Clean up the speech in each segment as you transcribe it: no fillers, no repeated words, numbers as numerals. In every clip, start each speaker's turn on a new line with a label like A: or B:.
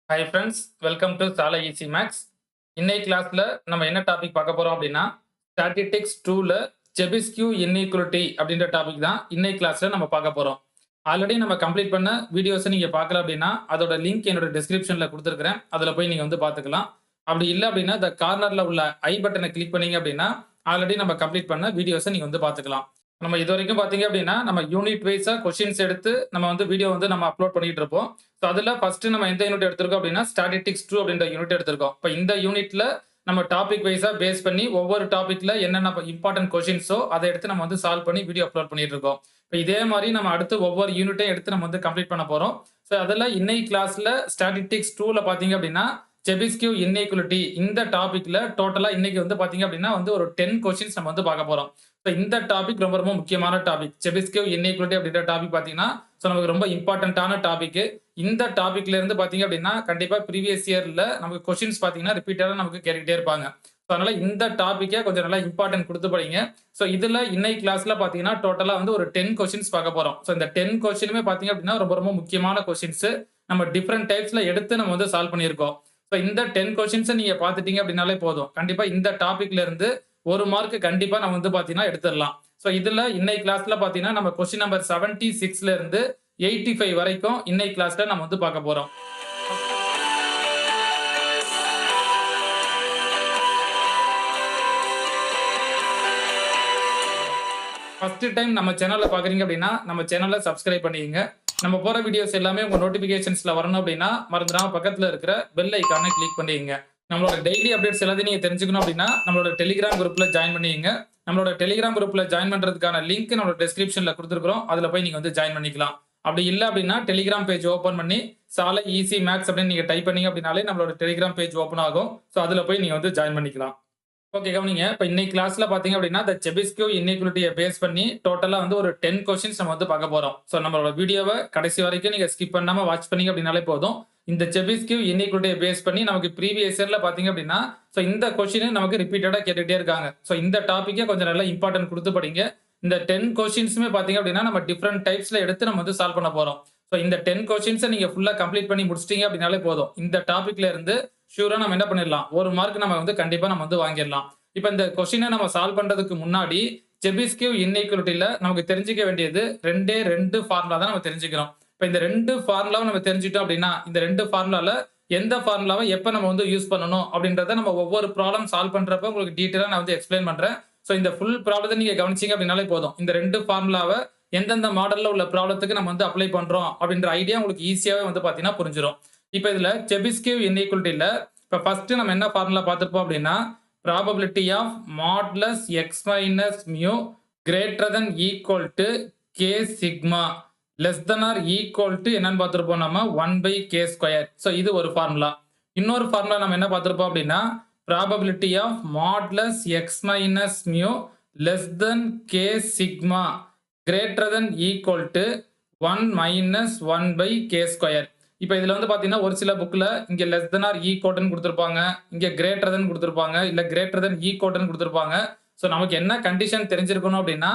A: Hi friends, welcome to சாலை easy maths. இன்னைக்கு கிளாஸ்ல நம்ம என்ன டாபிக் பார்க்க போறோம் அப்படின்னா, ஸ்டாட்டிஸ்டிக்ஸ் 2ல செபிஸ்கியூ இன்இக்வாலிட்டி அப்படின்ற டாபிக் தான் இன்னைக்கு கிளாஸ்ல நம்ம பார்க்க போறோம். ஆல்ரெடி நம்ம கம்ப்ளீட் பண்ண வீடியோஸை நீங்க பார்க்கல அப்படின்னா, அதோட லிங்க் என்னோட டிஸ்கிரிப்ஷன்ல கொடுத்துருக்கிறேன். அதுல போய் நீங்க வந்து பார்த்துக்கலாம். அப்படி இல்ல அப்படின்னா, இந்த கார்னர்ல உள்ள ஐ பட்டனை கிளிக் பண்ணீங்க அப்படின்னா, ஆல்ரெடி நம்ம கம்ப்ளீட் பண்ண வீடியோஸை நீங்க வந்து பார்த்துக்கலாம். நம்ம இதுவரைக்கும் பார்த்தீங்க அப்படின்னா, நம்ம யூனிட் வைஸா கொஸ்டின்ஸ் எடுத்து நம்ம வந்து வீடியோ வந்து நம்ம அப்லோட் பண்ணிட்டு இருப்போம். ஸோ அதுல ஃபர்ஸ்ட் நம்ம எந்த யூனிட் எடுத்திருக்கோம் அப்படின்னா, ஸ்டாட்டிஸ்டிக்ஸ் 2 அப்படின்ற யூனிட் எடுத்திருக்கோம். இப்ப இந்த யூனிட்ல நம்ம டாபிக் வைஸா பேஸ் பண்ணி ஒவ்வொரு டாபிக்ல என்னென்ன இம்பார்ட்டன்ட் கொஸ்டின்ஸோ அதை எடுத்து நம்ம வந்து சால்வ் பண்ணி வீடியோ அப்லோட் பண்ணிட்டு இருக்கோம். இப்ப இதே மாதிரி நம்ம அடுத்து ஒவ்வொரு யூனிட்டையும் எடுத்து நம்ம வந்து கம்ப்ளீட் பண்ண போறோம். ஸோ அதில் இன்னைக்கு கிளாஸ்ல ஸ்டாட்டிஸ்டிக்ஸ் 2ல பாத்தீங்க அப்படின்னா, செபிஸ்கியூ இன்இக்வாலிட்டி இந்த டாபிக்ல டோட்டலா இன்னைக்கு வந்து பாத்தீங்க அப்படின்னா வந்து ஒரு 10 கொஸ்டின்ஸ் நம்ம வந்து பார்க்க போறோம். ஸோ இந்த டாபிக் ரொம்ப ரொம்ப முக்கியமான டாபிக். செபிஸ்கியூ இன்இக்வாலிட்டி அப்படின்ற டாபிக் பாத்தீங்கன்னா, ஸோ நமக்கு ரொம்ப இம்பார்ட்டன்டான டாபிக். இந்த டாபிக்ல இருந்து பாத்தீங்க அப்படின்னா கண்டிப்பா ப்ரீவியஸ் இயர்ல நமக்கு கொஸ்டின்ஸ் பாத்தீங்கன்னா ரிப்பீட்டடா நமக்கு கேட்டுக்கிட்டே இருப்பாங்க. ஸோ அதனால இந்த டாபிக்கை கொஞ்சம் நல்லா இம்பார்ட்டன்ட் கொடுத்து படிங்க. ஸோ இதுல இன்னைக்கு கிளாஸ்ல பாத்தீங்கன்னா டோட்டலா வந்து ஒரு 10 கொஸ்டின்ஸ் பார்க்க போறோம். ஸோ இந்த 10 கொஸ்டினுமே பாத்தீங்க அப்படின்னா ரொம்ப ரொம்ப முக்கியமான கொஸ்டின்ஸ். நம்ம டிஃப்ரெண்ட் டைப்ஸ்ல எடுத்து நம்ம வந்து சால்வ் பண்ணியிருக்கோம். ஸோ இந்த 10 கொஸ்டின்ஸை நீங்க பார்த்துட்டீங்க அப்படின்னாலே போதும். கண்டிப்பா இந்த டாபிக்ல இருந்து ஒரு மார்க் கண்டிப்பா நம்ம வந்து பாத்தீங்கன்னா எடுத்துடலாம். ஸோ இதுல இன்னைக்கு கிளாஸ்ல பாத்தீங்கன்னா நம்ம கொஸ்டின் நம்பர் 76ல இருந்து 85 வரைக்கும் இன்னைக்கு கிளாஸ்ல நம்ம வந்து பார்க்க போறோம். ஃபர்ஸ்ட் டைம் நம்ம சேனல்ல பாக்குறீங்க அப்படின்னா நம்ம சேனலை சப்ஸ்கிரைப் பண்ணிக்கங்க. நம்ம போற வீடியோஸ் எல்லாமே உங்க நோட்டிபிகேஷன்ஸ்ல வரணும் அப்படின்னா மறந்துடாம பக்கத்துல இருக்கிற பெல் ஐகானை கிளிக் பண்ணிக்கங்க. நம்மளோட டெய்லி அப்டேட்ஸ் எல்லாத்தையும் நீங்க தெரிஞ்சுக்கணும் அப்படின்னா நம்மளோட டெலிகிராம் குரூப்ல ஜாயின் பண்ணிக்கங்க. நம்மளோட டெலிகிராம் குரூப்ல ஜாயின் பண்றதுக்கான லிங்க் நம்மளோட டிஸ்கிரிப்ஷன்ல கொடுத்துருக்கோம். அதுல போய் நீங்க வந்து ஜாயின் பண்ணிக்கலாம். அப்படி இல்ல அப்படின்னா டெலிகிராம் பேஜ் ஓபன் பண்ணி சாலை ஈஸி மேக்ஸ் அப்படின்னு நீங்க டைப் பண்ணீங்க அப்படின்னாலே நம்மளோட டெலிகிராம் பேஜ் ஓபன் ஆகும். ஸோ அதுல போய் நீங்க வந்து ஜாயின் பண்ணிக்கலாம். ஓகே, கவனிங்க. இப்ப இன்னைக்கு கிளாஸ்ல பாத்தீங்க அப்படின்னா இந்த செபிஸ்கியூ இன்இக்வாலிட்டியை பேஸ் பண்ணி டோட்டலா வந்து ஒரு 10 கொஸ்டின்ஸ் நம்ம வந்து பார்க்க போறோம். சோ நம்மளோட வீடியோவை கடைசி வரைக்கும் நீங்க ஸ்கிப் பண்ணாம வாட்ச் பண்ணீங்க அப்படின்னாலே போதும். இந்த செபிஸ்கியூ இன்இக்வாலிட்டியை பேஸ் பண்ணி நமக்கு ப்ரீவியஸ் இயர்ல பாத்தீங்க அப்படின்னா சோ இந்த கொஸ்டின் நமக்கு ரிப்பீட்டடா கேட்டுட்டே இருக்காங்க. சோ இந்த டாபிக்கே கொஞ்சம் நல்லா இம்பார்ட்டன்ட் கொடுத்து படிங்க. இந்த 10 கொஸ்டின்ஸுமே பாத்தீங்க அப்படின்னா நம்ம டிஃப்ரெண்ட் டைப்ஸ்ல எடுத்து நம்ம வந்து சால்வ் பண்ண போறோம். சோ இந்த 10 கொஸ்டின்ஸை நீங்க ஃபுல்லா கம்ப்ளீட் பண்ணி முடிச்சிட்டீங்க அப்படின்னாலே போதும். இந்த டாபிக்ல இருந்து ஷூரா நம்ம என்ன பண்ணிடலாம், ஒரு மார்க் நம்ம வந்து கண்டிப்பா நம்ம வந்து வாங்கிடலாம். இப்ப இந்த கொஸ்டினை நம்ம சால்வ் பண்றதுக்கு முன்னாடி செபிஸ்கியூ இன்இக்வாலிட்டில நமக்கு தெரிஞ்சுக்க வேண்டியது ரெண்டு ஃபார்முலா தான் நம்ம தெரிஞ்சுக்கிறோம். இப்ப இந்த 2 ஃபார்முலாவை நம்ம தெரிஞ்சுட்டோம் அப்படின்னா இந்த 2 ஃபார்முலால எந்த ஃபார்முலாவை எப்ப நம்ம வந்து யூஸ் பண்ணணும் அப்படின்றத நம்ம ஒவ்வொரு ப்ராப்ளம் சால்வ் பண்றப்ப உங்களுக்கு டீடைலா நான் வந்து எக்ஸ்பிளைன் பண்றேன். சோ இந்த ஃபுல் ப்ராப்ளத்தை நீங்க கவனிச்சீங்க அப்படின்னாலே போதும். இந்த 2 ஃபார்முலாவை எந்தெந்த மாடல்ல உள்ள ப்ராப்ளத்துக்கு நம்ம வந்து அப்ளை பண்றோம் அப்படின்ற ஐடியா உங்களுக்கு ஈஸியாவே வந்து பாத்தீங்கன்னா புரிஞ்சிடும். இப்ப இதுல செபிஸ்கியூ இன்இக்வாலிட்டில இப்ப ஃபர்ஸ்ட் நம்ம என்ன ஃபார்முலா பார்த்திருப்போம் அப்படின்னா probability of modulus x minus mu greater than equal to k sigma less than or equal to என்னன்னு பார்த்திருப்போம் நம்ம 1 by k square. ஸோ இது ஒரு ஃபார்முலா. இன்னொரு ஃபார்முலா நம்ம என்ன பார்த்திருப்போம் அப்படின்னா probability of modulus x minus mu less than k sigma greater than equal to 1 minus 1 by k square. இப்போ இதுல வந்து பாத்தீங்கன்னா ஒரு சில புக்ல இங்க லெஸ் தென் ஆர் ஈக்குவல்னு கொடுத்திருப்பாங்க, இங்க கிரேட்டர் தென் கொடுத்திருப்பாங்க, இல்ல கிரேட்டர் தென் ஈக்குவல்னு கொடுத்திருப்பாங்க. சோ நமக்கு என்ன கண்டிஷன் தெரிஞ்சிருக்கணும் அப்படின்னா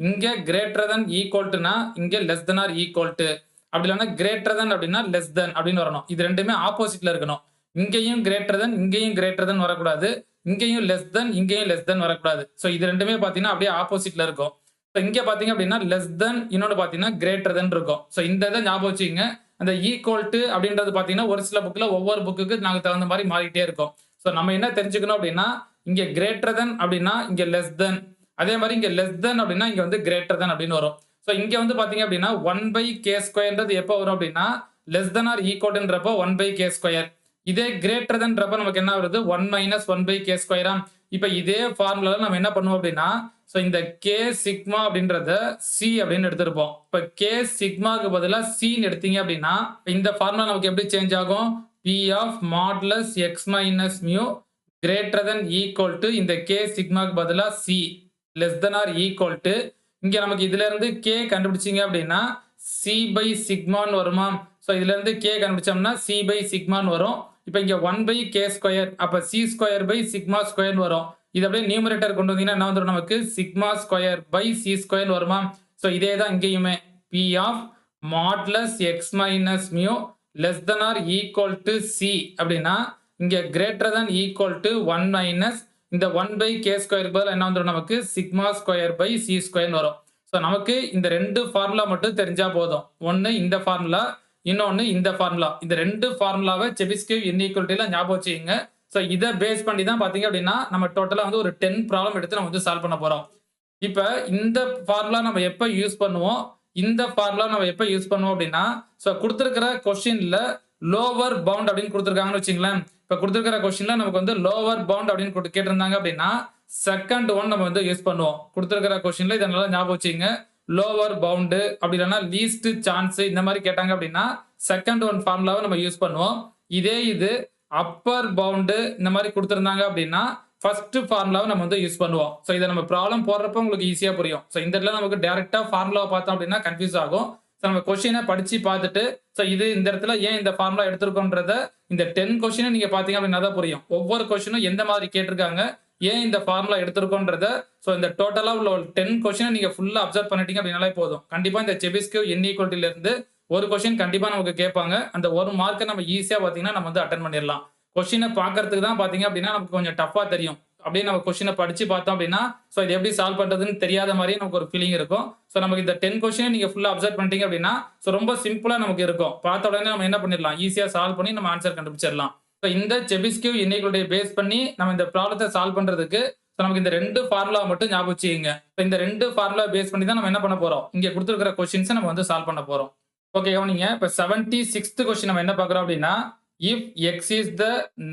A: இங்க கிரேட்டர் தென் ஈக்குவல்னா இங்க less than or equal to, அப்படி இல்லைன்னா கிரேட்டர் தென் அப்படின்னா லெஸ் தென் அப்படின்னு வரணும். இது ரெண்டுமே ஆப்போசிட்ல இருக்கணும். இங்கேயும் கிரேட்டர் தென் இங்கேயும் கிரேட்டர் தென் வரக்கூடாது, இங்கேயும் லெஸ் தென் இங்கேயும் லெஸ் தென் வரக்கூடாது. சோ இது ரெண்டுமே பாத்தீங்கன்னா அப்படியே ஆப்போசிட்ல இருக்கும். இங்க பாத்தீங்க அப்படின்னா லெஸ் தென், இன்னொன்னு பாத்தீங்கன்னா கிரேட்டர் தென் இருக்கும். சோ இந்த இதை ஞாபகம் வச்சுக்கோங்க. அந்த ஈக்குவல் டு அப்படின்றது பாத்தீங்கன்னா ஒரு சில புக்ல ஒவ்வொரு புக்குக்கு நாங்க தகுந்த மாதிரி மாறிட்டே இருக்கோம். சோ நம்ம என்ன தெரிஞ்சுக்கணும் அப்படின்னா இங்க கிரேட்டர் தென் அப்படின்னா இங்க லெஸ் தென், அதே மாதிரி இங்க லெஸ் தென் அப்படின்னா இங்க வந்து கிரேட்டர் தென் அப்படின்னு வரும். சோ இங்க வந்து பாத்தீங்க அப்படின்னா 1 by k ஸ்கொயர்ன்றது எப்போ வரும் அப்படின்னா லெஸ் தென் ஆர் ஈக்குவல்ன்றப்போ 1 by k ஸ்கொயர். இதே கிரேட்டர் தென்றப்ப நமக்கு என்ன வருது 1 minus 1 by k ஸ்கொயரா. இப்ப இதே ஃபார்முலால நம்ம என்ன பண்ணுவோம் அப்படின்னா சோ இந்த k சிக்மா அப்படின்றத c அப்படின்னு எடுத்திருப்போம். இப்ப k சிக்மாக்கு பதிலா c ன்னு எடுத்தீங்க அப்படின்னா இந்த ஃபார்முலா நமக்கு எப்படி சேஞ்ச் ஆகும், p of modulus x minus mu greater than equal to இந்த k சிக்மாக்கு பதிலா c less than or equal to, இங்க நமக்கு இதுல இருந்து k கண்டுபிடிச்சீங்க அப்படின்னா c by சிக்மான்னு வருமா. சோ இதுல இருந்து k கண்டுபிடிச்சோம்னா c by சிக்மான்னு வரும். இப்ப இங்க 1 by k ஸ்கொயர், அப்ப c square by sigma square வரும். இது அப்படியே நியூமரேட்டர் கொண்டு வந்தீங்கன்னா என்ன வந்துடும் நமக்கு sigma square by C square வருமா. சோ இதே தான் இங்கேயுமே p of modulus x minus mu less than or equal to C அப்படின்னா இங்க greater than equal to 1 minus இந்த 1 பை கே ஸ்கொயருக்கு பதில் என்ன வந்துடும் நமக்கு sigma square by C square வரும். ஸோ நமக்கு இந்த ரெண்டு ஃபார்முலா மட்டும் தெரிஞ்சா போதும். ஒன்னு இந்த ஃபார்முலா, இன்னொன்னு இந்த ஃபார்முலா. இந்த ரெண்டு ஃபார்முலாவை செபிஸ்கே இன்இக்வாலிட்டியில ஞாபகம் வச்சுக்கோங்க. ஸோ இதை பேஸ் பண்ணி தான் பாத்தீங்க அப்படின்னா நம்ம டோட்டலா வந்து ஒரு 10 ப்ராப்ளம் எடுத்து நம்ம வந்து சால்வ் பண்ண போறோம். இப்ப இந்த ஃபார்முலா நம்ம எப்ப யூஸ் பண்ணுவோம், இந்த ஃபார்முலா நம்ம எப்ப யூஸ் பண்ணுவோம் அப்படின்னா, ஸோ கொடுத்திருக்கிற கொஸ்டின்ல லோவர் பவுண்ட் அப்படின்னு கொடுத்திருக்காங்கன்னு வச்சுங்களேன். இப்ப கொடுத்திருக்கிற கொஸ்டின்ல நமக்கு வந்து லோவர் பவுண்ட் அப்படின்னு கேட்டிருந்தாங்க அப்படின்னா செகண்ட் ஒன் நம்ம வந்து யூஸ் பண்ணுவோம். கொடுத்திருக்கிற கொஸ்டின்ல இதை நல்லா ஞாபகம் வச்சுங்க. லோவர் பவுண்டு அப்படி இல்லைன்னா லீஸ்ட் சான்ஸ் இந்த மாதிரி கேட்டாங்க அப்படின்னா செகண்ட் ஒன் ஃபார்முலாவை நம்ம யூஸ் பண்ணுவோம். இதே இது அப்பர் பவுண்டு இந்த மாதிரி கொடுத்திருந்தாங்க அப்படின்னா ஃபர்ஸ்ட் ஃபார்முலாவை நம்ம வந்து யூஸ் பண்ணுவோம். ஸோ இதை நம்ம ப்ராப்ளம் போடுறப்ப உங்களுக்கு ஈஸியா புரியும். ஸோ இந்த இடத்துல நமக்கு டைரக்டா ஃபார்முலாவை பார்த்தோம் அப்படின்னா கன்ஃபியூஸ் ஆகும். ஸோ நம்ம கொஸ்டினை படிச்சு பார்த்துட்டு ஸோ இது இந்த இடத்துல ஏன் இந்த ஃபார்முலா எடுத்திருக்கோன்றத இந்த 10 கொஸ்டினை நீங்க பாத்தீங்க அப்படின்னா தான் புரியும். ஒவ்வொரு கொஸ்டினும் எந்த மாதிரி கேட்டிருக்காங்க, ஏன் இந்த ஃபார்முலா எடுத்திருக்கோன்றத ஸோ இந்த டோட்டலா உள்ள 10 கொஸ்டினை நீங்க ஃபுல்லா அப்சர்வ் பண்ணிட்டீங்க அப்படின்னாலே போதும். கண்டிப்பா இந்த செபிஸ்கே இன்இக்வாலிட்டில இருந்து ஒரு கொஸ்டின் கண்டிப்பா நமக்கு கேட்பாங்க. அந்த ஒரு மார்க்கை நம்ம ஈஸியா பாத்தீங்கன்னா நம்ம வந்து அட்டன் பண்ணிடலாம். கொஸ்டினை பாக்குறதுக்கு தான் பாத்தீங்க அப்படின்னா நமக்கு கொஞ்சம் டஃபா தெரியும். அப்படியே நம்ம கொஸ்டினை படிச்சு பார்த்தோம் அப்படின்னா ஸோ இது எப்படி சால்வ் பண்றதுன்னு தெரியாத மாதிரி நமக்கு ஒரு ஃபீலிங் இருக்கும். ஸோ நமக்கு இந்த 10 கொஸ்டினை நீங்க ஃபுல்லா அப்சர்வ் பண்ணிட்டீங்க அப்படின்னா ஸோ ரொம்ப சிம்பிளா நமக்கு இருக்கும். பார்த்த உடனே நம்ம என்ன பண்ணிடலாம், ஈஸியா சால்வ் பண்ணி நம்ம ஆன்சர் கண்டுபிடிச்சிடலாம். ஸோ இந்த செபிஸ்கே இன்இக்வாலிட்டியை பேஸ் பண்ணி நம்ம இந்த ப்ராப்ளத்தை சால்வ் பண்றதுக்கு ஸோ நமக்கு இந்த ரெண்டு ஃபார்முலா மட்டும் ஞாபகம் வச்சுக்கோங்க. இந்த ரெண்டு ஃபார்முலா பேஸ் பண்ணி தான் நம்ம என்ன பண்ண போறோம், இங்க கொடுத்துருக்கிற கொஸ்டின்ஸை நம்ம வந்து சால்வ் பண்ண போறோம். ஓகே கவனிங்க. இப்போ 76th கொஸ்டின் நம்ம என்ன பார்க்குறோம் அப்படின்னா, if X is the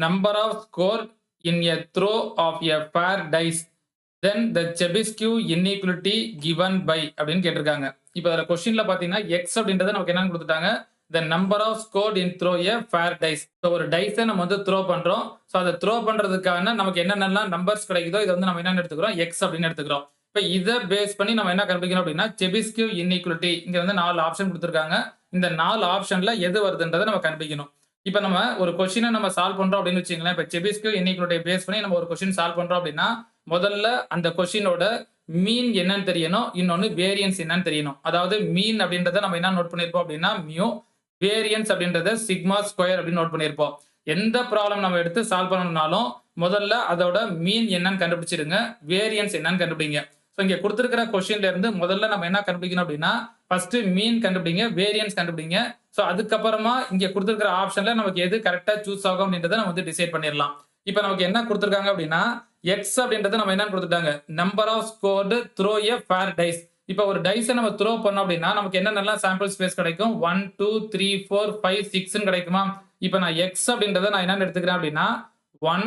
A: number of score in a throw of a pair dice then the Chebyshev inequality given by அப்படின்னு கேட்டிருக்காங்க. இப்போ அதில் கொஸ்டின்ல பார்த்தீங்கன்னா எக்ஸ் அப்படின்றத நமக்கு என்னன்னு கொடுத்துட்டாங்க, the number of score in throw a fair dice. So ஒரு டைஸை நம்ம வந்து த்ரோ பண்றோம். ஸோ அதை த்ரோ பண்றதுக்கான நமக்கு என்னென்னலாம் நம்பர்ஸ் கிடைக்குதோ இதை வந்து நம்ம என்னன்னு எடுத்துக்கிறோம், எக்ஸ் அப்படின்னு எடுத்துக்கிறோம். இப்போ இதை பேஸ் பண்ணி நம்ம என்ன கண்டுபிடிக்கணும் அப்படின்னா செபிஸ்கே இன்இக்வாலிட்டி இங்க வந்து 4 ஆப்ஷன் கொடுத்துருக்காங்க. இந்த 4 ஆப்ஷன்ல எது வருதுன்றதை நம்ம கண்டுபிடிக்கணும். இப்போ நம்ம ஒரு கொஸ்டினை நம்ம சால்வ் பண்றோம் அப்படின்னு வச்சுங்களேன். இப்போ செபிஸ்கே இன்இக்வாலிட்டியை பேஸ் பண்ணி நம்ம ஒரு கொஸ்டின் சால்வ் பண்றோம் அப்படின்னா முதல்ல அந்த கொஸ்டினோட மீன் என்னன்னு தெரியணும், இன்னொன்னு வேரியன்ஸ் என்னன்னு தெரியணும். அதாவது மீன் அப்படின்றத நம்ம என்ன நோட் பண்ணிருப்போம் அப்படின்னா மியூ, வேரியன்ஸ் அப்படின்றத சிக்மா ஸ்கொயர் அப்படின்னு நோட் பண்ணிருப்போம். எந்த ப்ராப்ளம் நம்ம எடுத்து சால்வ் பண்ணணும்னாலும் முதல்ல அதோட மீன் என்னன்னு கண்டுபிடிச்சிருங்க, வேரியன்ஸ் என்னன்னு கண்டுபிடிங்க. ஸோ இங்க கொடுத்துருக்கிற கொஸ்டின்ல இருந்து முதல்ல நம்ம என்ன கண்டுபிடிக்கணும் அப்படின்னா ஃபர்ஸ்ட் மீன் கண்டுபிடிங்க, வேரியன்ஸ் கண்டுபிடிங்க. ஸோ அதுக்கப்புறமா இங்க கொடுத்துருக்கிற ஆப்ஷன்ல நமக்கு எது கரெக்டா சூஸ் ஆகும் அப்படின்றத நம்ம வந்து டிசைட் பண்ணிடலாம். இப்போ நமக்கு என்ன கொடுத்துருக்காங்க அப்படின்னா எக்ஸ் அப்படின்றத நம்ம என்ன கொடுத்துட்டாங்க, number of scored throw a fair dice. இப்போ ஒரு டைஸை நம்ம த்ரோ பண்ணோம் அப்படின்னா நமக்கு என்னென்னலாம் சாம்பிள் ஸ்பேஸ் கிடைக்கும், 1 2 3 4 5 6 கிடைக்குமா. இப்போ நான் எக்ஸ் அப்படின்றத நான் என்னன்னு எடுத்துக்கிறேன் அப்படின்னா 1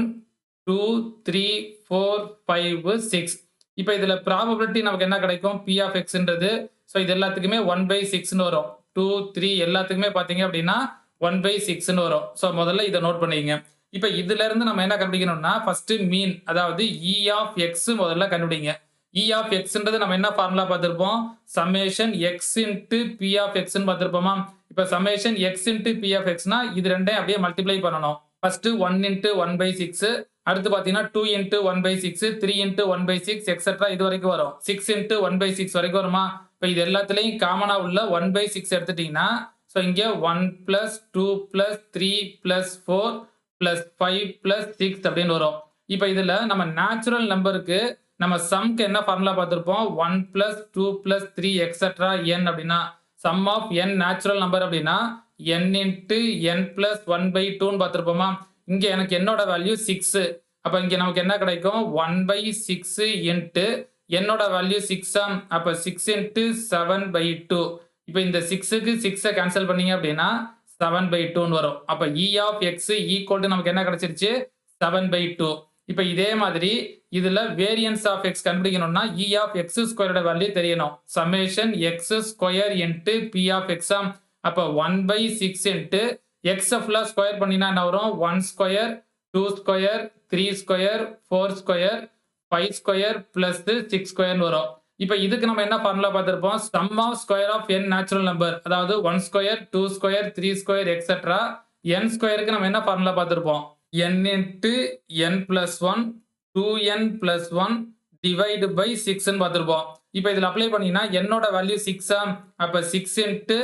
A: 2 3 4 5 6. இப்போ இதுல ப்ராபபிலிட்டி நமக்கு என்ன கிடைக்கும், பி ஆஃப் எக்ஸ்ன்றது. ஸோ இது எல்லாத்துக்குமே 1/6ன்னு வரும். 2 3 எல்லாத்துக்குமே பாத்தீங்க அப்படின்னா 1/6ன்னு வரும். ஸோ முதல்ல இதை நோட் பண்ணிக்கங்க. இப்போ இதுல இருந்து நம்ம என்ன கண்டுபிடிக்கணும்னா ஃபர்ஸ்ட் மீன் அதாவது இ ஆஃப் எக்ஸ் முதல்ல கண்டுபிடிங்க. இ ஆஃப் எக்ஸ்ன்றது நம்ம என்ன ஃபார்முலா பார்த்திருப்போம், summation X into P of எக்ஸ்ன்னு பார்த்திருப்போமா. இப்போ summation X into P of எக்ஸ்னா இது ரெண்டையும் அப்படியே மல்டிப்ளை பண்ணணும். ஃபர்ஸ்ட் 1 இன்டு 1/6, அடுத்து பாத்தீங்கன்னா 2 இன்டு 1/6, 3 இன்டு 1/6 எக்ஸெட்ரா இது வரைக்கும் வரும். 6 இன்டு 1/6 வரைக்கும் வருமா. இப்போ இது எல்லாத்துலயும் காமனா உள்ள 1/6 எடுத்துட்டீங்கன்னா ஸோ இங்க 1 + 2 + 3 + 4 + 5 + 6 அப்படின்னு வரும். இப்போ இதுல நம்ம நேச்சுரல் நம்பருக்கு நம்ம சம்க்கு என்ன ஃபார்முலா பார்த்திருப்போம், 1 + 2 + 3 எக்ஸெட்ரா n அப்படின்னா sum of n natural number அப்படின்னா n இன்டு n + 1/2ன்னு பார்த்திருப்போமா. இங்க எனக்கு என்னோட வேல்யூ 6. அப்ப இங்க நமக்கு என்ன கிடைக்கும், 1/6 இன்டு என்னோட வேல்யூ 6. அப்ப 6 இன்டு 7/2. இப்போ இந்த 6க்கு 6 கேன்சல் பண்ணீங்க அப்படின்னா 7/2ன்னு வரும். அப்ப இ ஆஃப் எக்ஸ் ஈக்குவல் டு நமக்கு என்ன கிடைச்சிருச்சு, 7/2. இப்போ இதே மாதிரி இதுல வேரியன்ஸ் ஆஃப் எக்ஸ் கண்டுபிடிக்கணும்னா இ ஆஃப் எக்ஸ் ஸ்கொயரோட வேல்யூ தெரியணும். Summation X square into P of X. அப்ப 1/6 இன்டு எக்ஸ் ஃபுல்லா ஸ்கொயர் பண்ணினா என்ன வரும், 1 square 2 square 3 square 4 square 5 square plus 6 ஸ்கொயர்னு வரும். இப்போ இதுக்கு நம்ம என்ன ஃபார்முலா பார்த்திருப்போம், sum of square of n natural number அதாவது 1 square 2 square 3 square etcetera n ஸ்கொயருக்கு நம்ம என்ன ஃபார்முலா பார்த்திருப்போம், n into n + 1 2n + 1 divide by 6ன்னு பார்த்திருப்போம். இப்போ இதுல அப்ளை பண்ணீங்கன்னா என்னோட வேல்யூ 6. அப்ப 6 into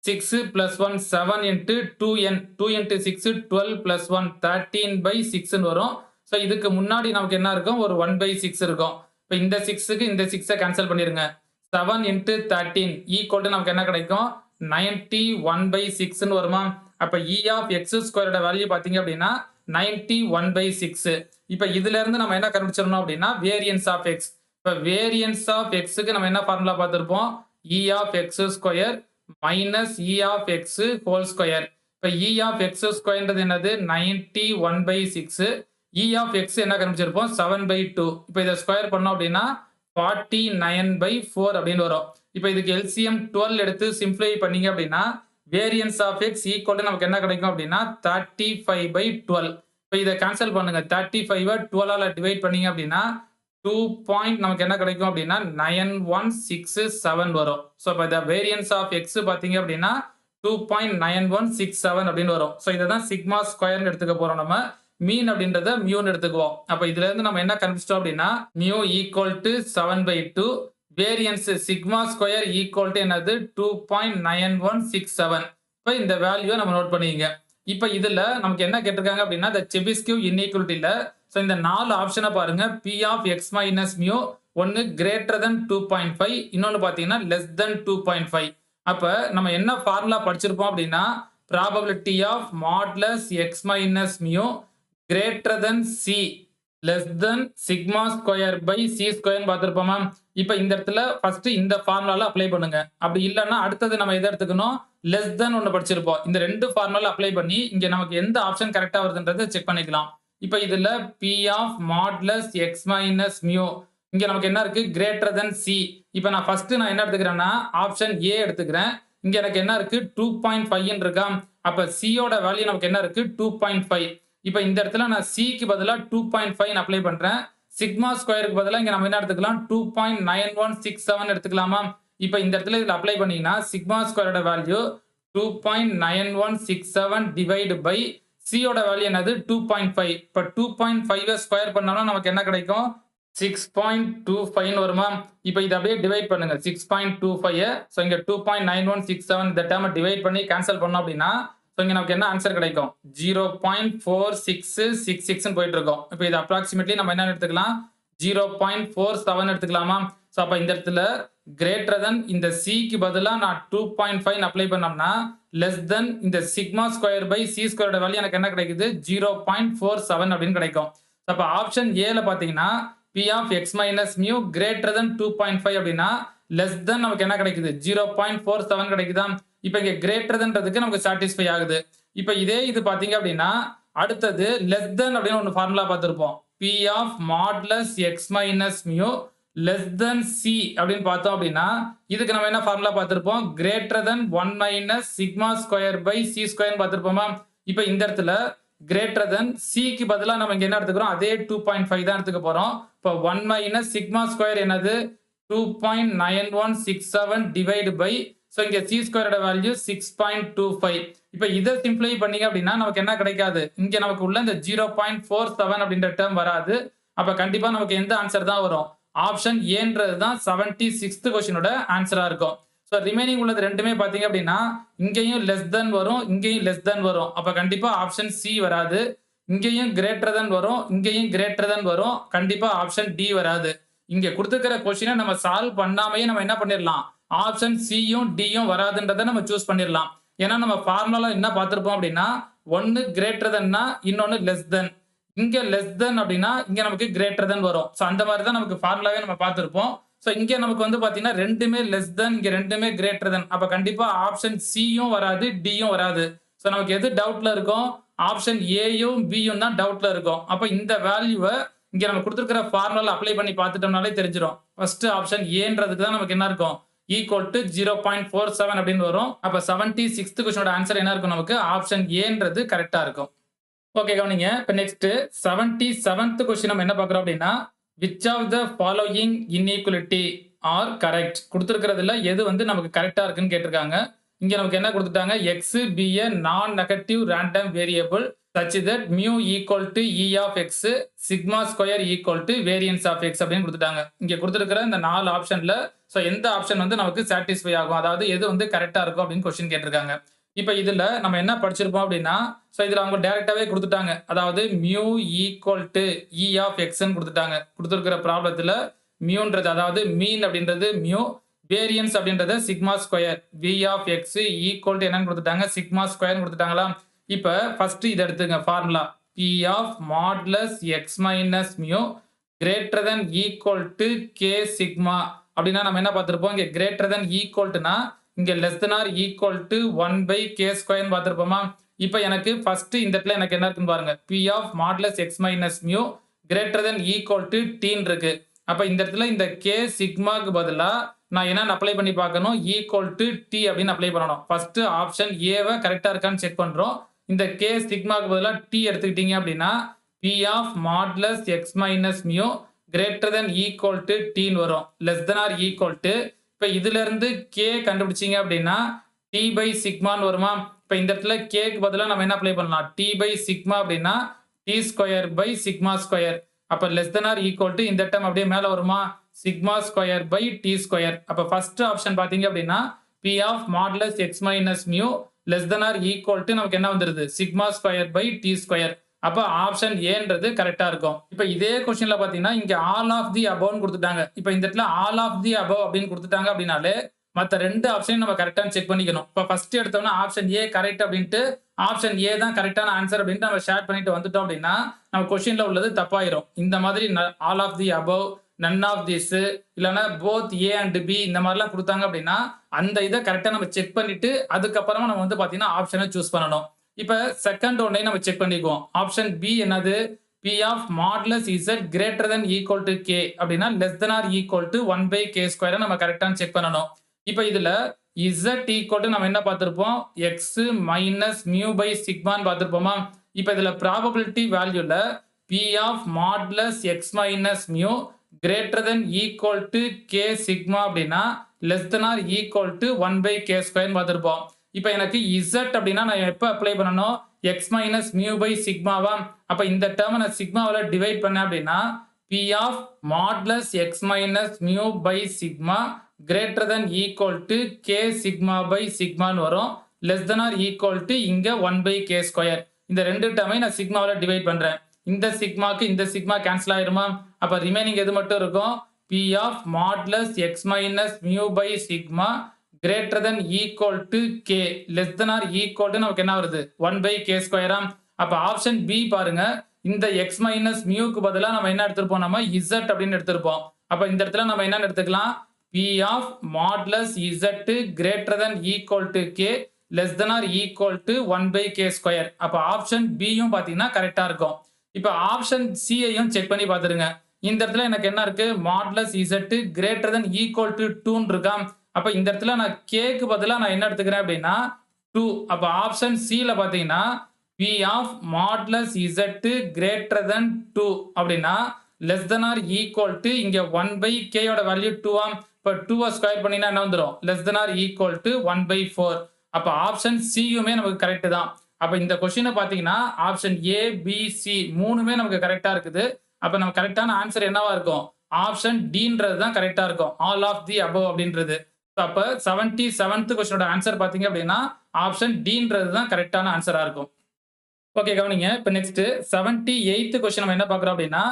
A: 6 plus 1 7 into 2n 2 into 6 12 plus 1 13/6 ன்னு வரும். ஸோ இதுக்கு முன்னாடி நமக்கு என்ன இருக்கும்? ஒரு 1/6 இருக்கும். இப்போ இந்த 6க்கு இந்த 6 கேன்சல் பண்ணிருங்க. 7 into 13 ஈக்குவல் டு நமக்கு என்ன கிடைக்கும்? 91/6 ன்னு வருமா? அப்ப E of x ஸ்கொயரோட வேல்யூ பாத்தீங்க அப்படின்னா 91/6. இப்ப இதுல இருந்து நம்ம என்ன கண்டுபிடிச்சிடணும் அப்படின்னா வேரியன்ஸ் ஆஃப் x. இப்ப வேரியன்ஸ் ஆஃப் x-க்கு நம்ம என்ன ஃபார்முலா பார்த்திருப்போம்? E of x square minus E of x whole square. இப்ப E of x ஸ்கொயர்ன்றது என்னது? 91/6. E of x என்ன கண்டுபிடிச்சிருப்போம்? 7/2. இப்ப இதை ஸ்கொயர் பண்ணோம் அப்படின்னா 49/4 அப்படின்னு வரும். இப்ப இதுக்கு LCM 12 எடுத்து சிம்பிளை பண்ணீங்க அப்படின்னா வேரியன்ஸ் ஆஃப் x ஈக்குவல் நமக்கு என்ன கிடைக்கும் அப்படின்னா 35/12. இப்ப இதை கேன்சல் பண்ணுங்க. 35 12ஆல டிவைட் பண்ணீங்க அப்படின்னா 2 நமக்கு என்ன கிடைக்கும் அப்படின்னா 9167 வரும். ஸோ இப்போ இந்த வேரியன்ஸ் ஆஃப் x பாத்தீங்க அப்படின்னா 2.9167 அப்படின்னு வரும். ஸோ இதை தான் சிக்மா ஸ்கொயர்னு எடுத்துக்க போறோம் நம்ம. மீன் அப்படின்றத மியூன்னு எடுத்துக்குவோம். அப்ப இதுல இருந்து நம்ம என்ன கண்டுபிடிச்சிட்டோம் அப்படின்னா mu equal to 7/2. Variance sigma square equal to என்னது? 2.9167. இப்போ இந்த வேல்யூவை நம்ம நோட் பண்ணிக்கங்க. இப்போ இதுல நமக்கு என்ன கேட்டிருக்காங்க அப்படின்னா இந்த செபிஸ்கியூ இன்இக்வாலிட்டியில ஸோ இந்த 4 ஆப்ஷனை பாருங்க. P of x minus mu ஒன்னு கிரேட்டர் தென் 2.5, இன்னொன்னு பாத்தீங்கன்னா லெஸ் தென் 2.5. அப்ப நம்ம என்ன ஃபார்முலா படிச்சிருப்போம் அப்படின்னா probability of modulus x minus mu greater than c less than sigma square by c square பார்த்திருப்போமா? இப்போ இந்த இடத்துல ஃபர்ஸ்ட் இந்த ஃபார்முலால அப்ளை பண்ணுங்க. அப்படி இல்லைன்னா அடுத்தது நம்ம எதை எடுத்துக்கணும்? லெஸ் தென் ஒன்று படிச்சிருப்போம். இந்த ரெண்டு ஃபார்முலால அப்ளை பண்ணி இங்க நமக்கு எந்த ஆப்ஷன் கரெக்டா வருதுன்றதை செக் பண்ணிக்கலாம். இப்போ இதுல P of modulus x minus mu இங்க நமக்கு என்ன இருக்கு? கிரேட்டர் தென் c. இப்போ நான் ஃபர்ஸ்ட் நான் என்ன எடுத்துக்கிறேன்னா ஆப்ஷன் A எடுத்துக்கிறேன். இங்க எனக்கு என்ன இருக்கு? 2.5 இருக்கா? அப்ப c யோட வேல்யூ நமக்கு என்ன இருக்கு? 2.5. இப்போ இந்த இடத்துல நான் c க்கு பதிலா 2.5 அப்ளை பண்றேன். சிக்மா ஸ்கொயருக்கு பதிலா இங்க நம்ம என்ன எடுத்துக்கலாம்? 2.9167 எடுத்துக்கலாமா? இப்போ இந்த இடத்துல இதுல அப்ளை பண்ணீங்கன்னா சிக்மா ஸ்கொயரோட வேல்யூ 2.9167 டிவைட் பை c யோட வேல்யூ என்னது? 2.5. இப்போ 2.5 ஸ்கொயர் பண்ணோம்னா நமக்கு என்ன கிடைக்கும்? 6.25 வருமா? இப்போ இதை அப்படியே டிவைட் பண்ணுங்க. 6.25 ஸோ இங்க 2.9167 இந்த டேர்மை டிவைட் பண்ணி கேன்சல் பண்ணோம் அப்படின்னா இங்க நமக்கு என்ன ஆன்சர் கிடைக்கும்? 0.4666 போயிட்டு இருக்கோம். இப்போ இது அப்ராக்சிமேட்லி நம்ம என்ன எடுத்துக்கலாம்? 0.47 எடுத்துக்கலாமா? ஸோ அப்போ இந்த இடத்துல கிரேட்டர் தென் இந்த சிக்கு பதிலா நான் 2.5 அப்ளை பண்ணோம்னா லெஸ் தென் இந்த சிக்மா ஸ்கொயர் பை சி ஸ்கொயரோட வேல்யூ எனக்கு என்ன கிடைக்குது? 0.47 அப்படின்னு கிடைக்கும். அப்போ ஆப்ஷன் ஏல பாத்தீங்கன்னா P of x minus mu greater than 2.5 அப்படின்னா லெஸ் தென் நமக்கு என்ன கிடைக்குது? 0.47 கிடைக்குதா? இப்போ இங்க கிரேட்டர் தென்றதுக்கு நமக்கு சாட்டிஸ்ஃபை ஆகுது. இப்போ இதே இது பாத்தீங்க அப்படின்னா அடுத்தது லெஸ் தென் அப்படின்னு ஒரு ஃபார்முலா பார்த்திருப்போம். P of modulus x minus mu less than c அப்படின்னு பார்த்தோம் அப்படின்னா இதுக்கு நம்ம என்ன ஃபார்முலா பார்த்திருப்போம்? Greater than 1 minus sigma square by c square பார்த்திருப்போமா? இப்போ இந்த இடத்துல கிரேட்டர் தென் c க்கு பதிலா நம்ம இங்க என்ன எடுத்துக்கிறோம்? அதே 2.5 தான் எடுத்துக்க போறோம். இப்போ 1 minus sigma square என்னது? 2.9167 டிவைட் பை ஸோ இங்க சி ஸ்கொயரோட வேல்யூ 6.25. இப்போ இதை சிம்பிளை பண்ணீங்க அப்படின்னா நமக்கு என்ன கிடைக்காது? இங்க நமக்கு உள்ள இந்த 0.47 அப்படின்ற டேர்ம் வராது. அப்ப கண்டிப்பா நமக்கு எந்த ஆன்சர் தான் வரும்? ஆப்ஷன் ஏன்றது தான் 76th கொஸ்டினோட ஆன்சரா இருக்கும். ஸோ ரிமைனிங் உள்ளது ரெண்டுமே பாத்தீங்க அப்படின்னா இங்கேயும் லெஸ் தென் வரும், இங்கேயும் லெஸ் தென் வரும். அப்ப கண்டிப்பா ஆப்ஷன் சி வராது. இங்கேயும் கிரேட்டர் தென் வரும், இங்கேயும் கிரேட்டர் தென் வரும். கண்டிப்பா ஆப்ஷன் டி வராது. இங்க கொடுத்துக்கிற கொஸ்டினை நம்ம சால்வ் பண்ணாமையே நம்ம என்ன பண்ணிடலாம்? ஆப்ஷன் சியும் டியும் வராதுன்றதை நம்ம சூஸ் பண்ணிடலாம். ஏன்னா நம்ம ஃபார்முலா என்ன பார்த்திருப்போம் அப்படின்னா ஒன்னு கிரேட்டர் தென்னா இன்னொன்னு லெஸ் தென். இங்க லெஸ் தென் அப்படின்னா இங்க நமக்கு கிரேட்டர் தென் வரும். ஸோ அந்த மாதிரி தான் நமக்கு ஃபார்முலாவே நம்ம பார்த்திருப்போம். ஸோ இங்க நமக்கு வந்து பாத்தீங்கன்னா ரெண்டுமே லெஸ் தென், இங்க ரெண்டுமே கிரேட்டர் தென். அப்ப கண்டிப்பா ஆப்ஷன் சியும் வராது, டியும் வராது. ஸோ நமக்கு எது டவுட்ல இருக்கும்? ஆப்ஷன் ஏயும் பியும் தான் டவுட்ல இருக்கும். அப்ப இந்த வேல்யூவை இங்க நம்ம கொடுத்துருக்கிற ஃபார்முலா அப்ளை பண்ணி பார்த்துட்டோம்னாலே தெரிஞ்சிடும். ஃபர்ஸ்ட் ஆப்ஷன் ஏன்றதுக்கு தான் நமக்கு என்ன இருக்கும்? ஈக்குவல் டு 0.47 அப்படின்னு வரும். அப்ப 76th கொஸ்டினோட ஆன்சர் என்ன இருக்கும்? நமக்கு ஆப்ஷன் ஏன்றது கரெக்டா இருக்கும். ஓகே கவனிங்க. இப்போ நெக்ஸ்ட் 77th கொஸ்டின் நம்ம என்ன பார்க்குறோம் அப்படின்னா which of the following inequality are correct? கொடுத்துருக்கிறதுல எது வந்து நமக்கு கரெக்டா இருக்குன்னு கேட்டிருக்காங்க. இங்க நமக்கு என்ன கொடுத்துட்டாங்க? x be a non-negative random variable such that mu equal to E of X, sigma square equal to variance of X அப்படின்னு கொடுத்துட்டாங்க. இங்க கொடுத்திருக்கிற இந்த 4 ஆப்ஷன்ல சோ எந்த ஆப்ஷன் வந்து நமக்கு சாட்டிஸ்ஃபை ஆகும், அதாவது எது வந்து கரெக்ட்டா இருக்கும் அப்படின்னு क्वेश्चन கேட்டிருக்காங்க. இப்ப இதுல நம்ம என்ன படிச்சிருப்போம் அப்படின்னா, சோ இதுல அவங்க டைரக்டாவே கொடுத்துட்டாங்க. அதாவது mu equal to E of X ன்னு கொடுத்துட்டாங்க. கொடுத்திருக்கிற ப்ராப்ளத்துல மியூன்றது அதாவது மீன் அப்படின்றது மியூ, வேரியன்ஸ் அப்படின்றது sigma square, V of X equal to என்னன்னு கொடுத்துட்டாங்க, சிக்மா ஸ்கொயர்னு கொடுத்துட்டாங்களா. இப்ப ஃபர்ஸ்ட் இத எடுத்துங்க formula P of modulus X minus mu greater than equal to K sigma அப்படின்னா நம்ம என்ன பார்த்திருப்போம், இங்க greater than equal toனா இங்க less than or equal to 1 by K square ன்னு பார்த்திருப்போமா. இப்ப எனக்கு ஃபர்ஸ்ட் இந்த இடத்துல எனக்கு என்ன இருக்குன்னு பாருங்க, P of modulus X minus mu greater than equal to T ன்னு இருக்கு. அப்ப இந்த இடத்துல இந்த K சிக்மாக்கு பதிலா நான் என்ன அப்ளை பண்ணி பார்க்கணும், equal to T அப்படின்னு அப்ளை பண்ணணும். ஃபர்ஸ்ட் ஆப்ஷன் ஏவை கரெக்டா இருக்கான்னு செக் பண்றோம். இந்த K சிக்மாக்கு பதிலா T எடுத்துக்கிட்டீங்க அப்படின்னா P of modulus X minus mu greater than equal to T ன்னு வரும். less than or equal to இப்ப இதுல இருந்து K கண்டுபிடிச்சீங்க அப்படின்னா T by sigma ன்னு வருமா. இப்ப இந்த இடத்துல K க்கு பதிலா நம்ம என்ன அப்ளை பண்ணலாம், T by sigma அப்படின்னா T square by sigma square. அப்ப less than or equal to இந்த டேர்ம் அப்படியே மேல வருமா, sigma square by T square. அப்ப ஃபர்ஸ்ட் ஆப்ஷன் பாத்தீங்க அப்படின்னா P of modulus X minus mu less than or equal to நமக்கு என்ன வந்துருது, sigma square by T square. அப்ப ஆப்ஷன் ஏன்றது கரெக்டா இருக்கும். இப்ப இதே क्वेश्चनல பாத்தீங்கன்னா இங்க all of the above ன்னு கொடுத்துட்டாங்க. இப்ப இந்த இடத்துல all of the above அப்படின்னு கொடுத்துட்டாங்க அப்படினாலே மத்த ரெண்டு ஆப்ஷனையும் நம்ம கரெக்ட்டா செக் பண்ணிக்கணும். இப்ப ஃபர்ஸ்ட் எடுத்தோம்னா ஆப்ஷன் ஏ கரெக்ட் அப்படின்ட்டு ஆப்ஷன் ஏ தான் கரெக்ட்டான ஆன்சர் அப்படின்ட்டு நம்ம ஷேர் பண்ணிட்டு வந்துட்டோம் அப்படின்னா நம்ம क्वेश्चनல உள்ளது தப்பாயிரும். இந்த மாதிரி all of the above, none of this இல்லனா both A and B இந்த மாதிரிலாம் கொடுத்தாங்க அப்படின்னா அந்த இதை கரெக்ட்டா நம்ம செக் பண்ணிட்டு அதுக்கப்புறமா நம்ம வந்து பாத்தீங்கன்னா ஆப்ஷனை சூஸ் பண்ணணும். இப்ப செகண்ட் ஒன்னை நம்ம செக் பண்ணிக்குவோம். ஆப்ஷன் பி என்னது, P of modulus Z greater than equal to K அப்படின்னா less than or equal to 1 by K square நம்ம கரெக்ட்டா செக் பண்ணணும். இப்ப இதுல Z equal to நம்ம என்ன பார்த்திருப்போம், X minus mu by sigma ன்னு பார்த்திருப்போமா. இப்ப இதுல probability வேல்யூல P of modulus X minus mu greater than equal to K sigma அப்படின்னா less than or equal to 1 by K square பார்த்திருப்போம். இப்ப எனக்கு Z அப்படின்னா நான் எப்ப அப்ளை பண்ணணும், X minus mu by sigma வா. அப்ப இந்த டேர்மை நான் சிக்மாவால டிவைட் பண்ணேன் அப்படின்னா P of modulus X minus mu by sigma greater than equal to K sigma by sigma ன்னு வரும். less than or equal to இங்க 1 by K square. இந்த ரெண்டு டேர்மை நான் சிக்மாவால டிவைட் பண்றேன். இந்த சிக்மாக்கு இந்த சிக்மா கேன்சல் ஆயிருமா. அப்ப ரிமைனிங் எது மட்டும் இருக்கும், P of modulus X minus mu by sigma greater than equal to K less than or equal to நமக்கு என்ன வருது, 1 by K square. அப்ப ஆப்ஷன் பி பாருங்க, இந்த X minus mu க்கு பதிலா நம்ம என்ன எடுத்திருப்போம், நம்ம Z அப்படின்னு எடுத்திருப்போம். அப்ப இந்த இடத்துல நம்ம என்ன எடுத்துக்கலாம், P of modulus Z greater than equal to K less than or equal to 1 by K square. அப்ப ஆப்ஷன் B யும் பாத்தீங்கன்னா கரெக்டா இருக்கும். இப்ப ஆப்ஷன் C ஐயும் செக் பண்ணி பாத்துருங்க. இந்த இடத்துல எனக்கு என்ன இருக்கு, modulus Z greater than equal to 2 ன்னு இருக்கா. அப்ப இந்த இடத்துல நான் K க்கு பதிலா நான் என்ன எடுத்துக்கிறேன் அப்படின்னா 2. அப்ப ஆப்ஷன் C ல பாத்தீங்கன்னா P of modulus Z greater than 2 அப்படின்னா less than or equal to இங்க 1 by K யோட வேல்யூ 2 ஆம். இப்ப 2 ஸ்கொயர் பண்ணினா என்ன வந்துரும், less than or equal to 1 by 4. அப்ப ஆப்ஷன் C யுமே நமக்கு கரெக்ட் தான். அப்ப இந்த क्वेश्चन பாத்தீங்கன்னா ஆப்ஷன் A B C மூணுமே நமக்கு கரெக்ட்டா இருக்குது. அப்ப நம்ம கரெக்ட்டான ஆன்சர் என்னவா இருக்கும், ஆப்ஷன் D ன்றது தான் கரெக்ட்டா இருக்கும், all of the above அப்படின்றது. அப்ப 77th क्वेश्चनோட ஆன்சர் பாத்தீங்க அப்படின்னா ஆப்ஷன் D ன்றது தான் கரெக்ட்டான ஆன்சரா இருக்கும். ஓகே கவனிங்க. இப்ப நெக்ஸ்ட் 78th क्वेश्चन நம்ம என்ன பார்க்கறோம் அப்படின்னா,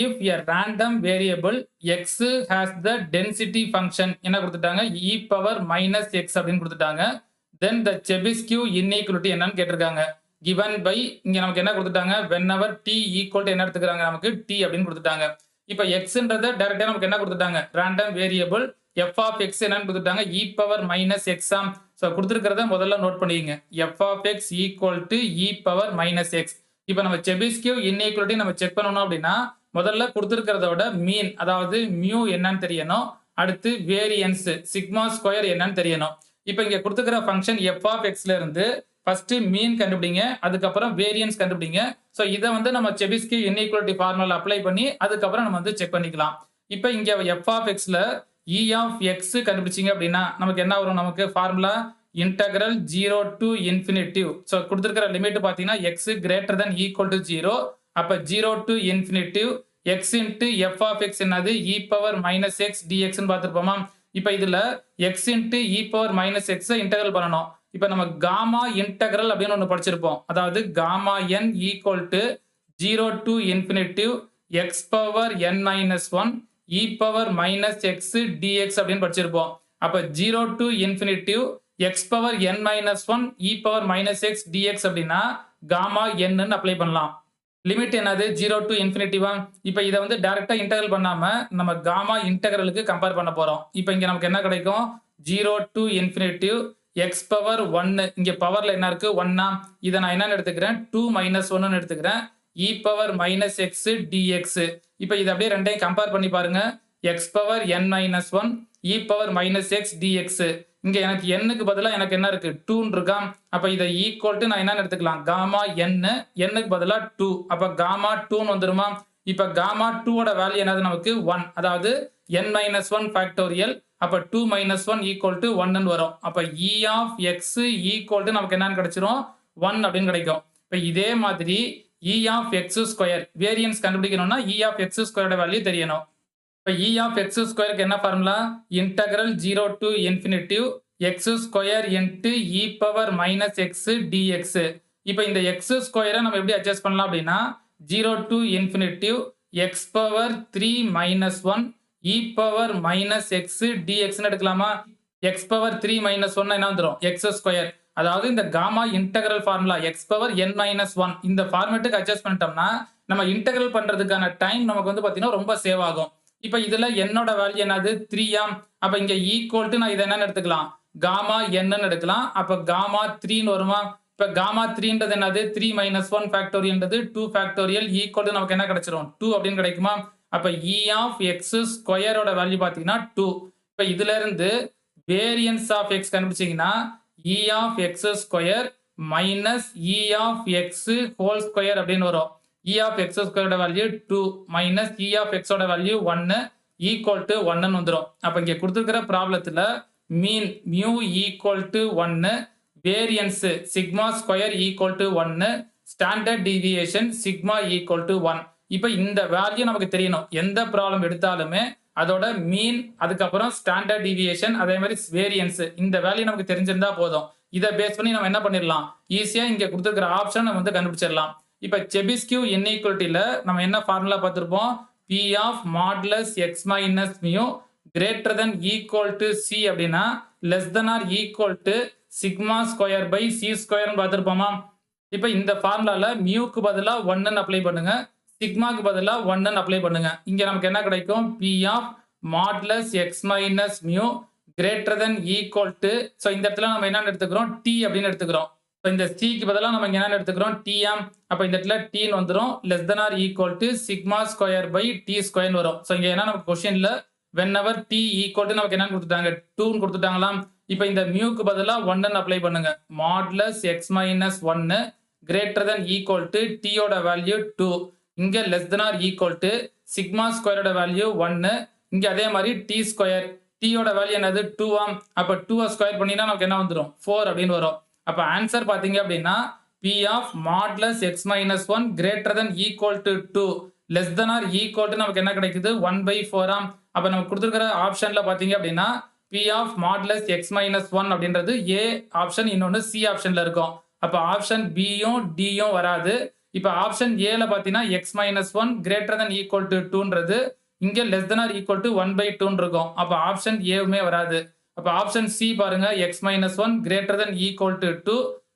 A: if a random variable x has the density function என்ன கொடுத்துட்டாங்க, e power minus x அப்படின்னு கொடுத்துட்டாங்க. then the Chebyshev inequality என்னன்னு கேட்டிருக்காங்க. given by இங்க நமக்கு என்ன கொடுத்துட்டாங்க, whenever t equal to என்ன எடுத்துக்கிறாங்க, நமக்கு t அப்படின்னு கொடுத்துட்டாங்க. இப்ப xன்றத டைரக்டா நமக்கு என்ன கொடுத்துட்டாங்க, random variable f of x என்னன்னு கொடுத்துட்டாங்க, e power minus x ஆம். சோ கொடுத்திருக்கிறத முதல்ல நோட் பண்ணிக்கங்க, f of x equal to e power minus x. இப்போ நம்ம Chebyshev inequality நம்ம செக் பண்ணனும் அப்படினா முதல்ல கொடுத்திருக்கிறதோட மீன் அதாவது mu என்னன்னு தெரியணும், அடுத்து வேரியன்ஸ் சிக்மா ஸ்கொயர் என்னன்னு தெரியணும். இப்போ இங்க கொடுத்திருக்கிற ஃபங்க்ஷன் f of x ல இருந்து ஃபர்ஸ்ட் மீன் கண்டுபிடிங்க, அதுக்கு அப்புறம் வேரியன்ஸ் கண்டுபிடிங்க. சோ இத வந்து நம்ம Chebyshev inequality ஃபார்முலா அப்ளை பண்ணி அதுக்கு அப்புறம் நம்ம வந்து செக் பண்ணிக்கலாம். இப்போ இங்க f of x ல e of x கண்டுபிடிச்சீங்க அப்படினா நமக்கு என்ன வரும், நமக்கு formula integral 0 to infinity. So கொடுத்திருக்கிற லிமிட் பார்த்தீங்கன்னா x greater than equal to 0. அப்ப 0 to infinity x into f of x என்னது e power minus x dx ன்னு பார்த்திருப்போமா? இப்ப இதுல x into e power minus x integral பண்ணணும். இப்ப நம்ம காமா இன்டகிரல் அப்படின்னு ஒன்று படிச்சிருப்போம். அதாவது gamma n equal to 0 to infinity x power n minus 1 e power minus x dx அப்படின்னு படிச்சிருப்போம். அப்ப 0 to infinity x power n minus 1 e power minus x dx அப்படின்னா காமா n ன்னு அப்ளை பண்ணலாம். லிமிட் என்னது 0 to infinity. இப்போ இதை வந்து டைரக்டா இன்டகிரல் பண்ணாம நம்ம காமா இன்டகிரலுக்கு கம்பேர் பண்ண போறோம். இப்போ இங்க நமக்கு என்ன கிடைக்கும் 0 to infinity x power 1. இங்க பவர்ல என்ன இருக்கு 1. இதை நான் என்ன எடுத்துக்கிறேன் 2 minus 1 எடுத்துக்கிறேன் e power minus x dx. இப்போ இதை அப்படியே ரெண்டையும் கம்பேர் பண்ணி பாருங்க x power n minus 1 e power minus x dx. இங்க எனக்கு n-க்கு பதிலா எனக்கு என்ன இருக்கு 2 இருக்கா? அப்ப இதை ஈக்குவல் டு நான் என்ன எடுத்துக்கலாம் காமா n-க்கு பதிலா 2. அப்ப காமா 2 வந்துருமா? இப்ப காமா 2 ஓட வேல்யூ என்னது நமக்கு 1. அதாவது n minus 1 factorial. அப்ப 2 minus 1 equal to 1 ன்னு வரும். அப்ப e of x equal to நமக்கு என்னன்னு கிடைச்சிரும் 1 அப்படின்னு கிடைக்கும். இப்ப இதே மாதிரி e of x square variance கண்டுபிடிக்கணும்னா e of x square value தெரியணும். இப்போ e of x ஸ்கொயருக்கு என்ன formula integral 0 to infinity x ஸ்கொயர் into e power minus x dx. இப்போ இந்த x ஸ்கொயரை நம்ம எப்படி அட்ஜஸ்ட் பண்ணலாம் அப்படின்னா 0 to infinity x power 3 minus 1 e power minus x dx ன்னு எடுக்கலாமா? x power 3 minus 1 என்ன வந்துரும் x ஸ்கொயர். அதாவது இந்த gamma integral formula x power n minus 1 இந்த ஃபார்மேட்டுக்கு அட்ஜஸ்ட் பண்ணிட்டோம்னா நம்ம இன்டகிரல் பண்றதுக்கான டைம் நமக்கு வந்து பாத்தீங்கன்னா ரொம்ப சேவ் ஆகும். இப்ப இதுல என்னோட வேல்யூ என்னது 3 ஆம். அப்ப இங்க ஈக்குவல் டு நான் இதை என்ன எடுத்துக்கலாம் காமா n எடுக்கலாம். அப்ப காமா 3 ன்னு வருமா? இப்ப காமா 3ன்றது என்னது 3 minus 1 ஃபேக்டோரியல்ன்றது 2 ஃபேக்டோரியல் ஈக்குவல் டு நமக்கு என்ன கிடைச்சிரும் 2 அப்படின்னு கிடைக்குமா? அப்ப e of x ஸ்கொயரோட வேல்யூ பாத்தீங்கன்னா 2. இப்ப இதுல இருந்து வேரியன்ஸ் ஆஃப் x கண்டுபிடிச்சீங்கன்னா e of x square minus e of x whole square அப்படின்னு வரும். e of x square value 2 minus e of x ஓட value 1 equal to 1 ன்னு வந்துரும். அப்ப இங்க கொடுத்திருக்கிற ப்ராப்ளத்துல மீன் mu equal to 1, variance sigma square equal to 1, standard deviation sigma equal to 1. இப்ப இந்த வேல்யூ நமக்கு தெரியணும். எந்த ப்ராப்ளம் எடுத்தாலுமே அதோட மீன் அதுக்கப்புறம் ஸ்டாண்டர்ட் டீவியேஷன் அதே மாதிரி வேரியன்ஸ் இந்த வேல்யூ நமக்கு தெரிஞ்சிருந்தா போதும். இதை பேஸ் பண்ணி நம்ம என்ன பண்ணிடலாம் ஈஸியா இங்க கொடுத்திருக்கிற ஆப்ஷன் நம்ம வந்து கண்டுபிடிச்சிடலாம். இப்ப செபிஸ்கியூ இன்இக்வாலிட்டில நம்ம என்ன ஃபார்முலா பார்த்திருப்போம் p of modulus x minus mu greater than equal to c அப்படின்னா less than or equal to sigma square by c square ன்னு பார்த்திருப்போமா? இப்ப இந்த ஃபார்முலால மியூக்கு பதிலா 1 ன்னு அப்ளை பண்ணுங்க, சிக்மாக்கு பதிலா 1 ன்னு அப்ளை பண்ணுங்க. இங்க நமக்கு என்ன கிடைக்கும் p of modulus x minus mu greater than equal to. So இந்த இடத்துல நம்ம என்ன எடுத்துக்கிறோம் t அப்படின்னு எடுத்துக்கிறோம். இப்போ இந்த c-க்கு பதிலா நம்ம என்ன எடுத்துக்கிறோம் t ஆம். அப்ப இந்த இடத்துல t ன்னு வந்துரும் less than or equal to sigma square by t square ன்னு வரும். சோ இங்க என்ன நமக்கு क्वेश्चनல whenever t equal to நமக்கு என்ன கொடுத்துட்டாங்க 2 ன்னு கொடுத்துட்டாங்களாம். இப்போ இந்த மியூக்கு பதிலா 1 ன்னு அப்ளை பண்ணுங்க. modulus x minus 1 greater than equal to t ஓட வேல்யூ 2. இங்க less than or equal to sigma square ஓட வேல்யூ 1. இங்க அதே மாதிரி t ஸ்கொயர் t ஓட வேல்யூ என்னது 2 ஆம். அப்ப 2 ஸ்கொயர் பண்ணினா நமக்கு என்ன வந்துரும் 4 அப்படின்னு வரும். அப்ப ஆன்சர் பாத்தீங்க அப்படின்னா p of modulus x minus 1 greater than equal to 2 less than or equal to நமக்கு என்ன கிடைக்குது 1/4 ஆம். அப்ப நமக்கு கொடுத்திருக்கிற ஆப்ஷன்ல பாத்தீங்க அப்படின்னா p of modulus x minus 1 அப்படின்றது a ஆப்ஷன், இன்னொன்னு c ஆப்ஷன்ல இருக்கும். அப்ப ஆப்ஷன் b யும் d யும் வராது. இப்ப ஆப்ஷன் a ல பாத்தீங்கன்னா x minus 1 greater than equal to 2ன்றது இங்க less than or equal to 1/2 இருக்கும். அப்ப ஆப்ஷன் a வுமே வராது. அப்ப ஆப்ஷன் சி பாருங்க x minus 1 greater than equal to 2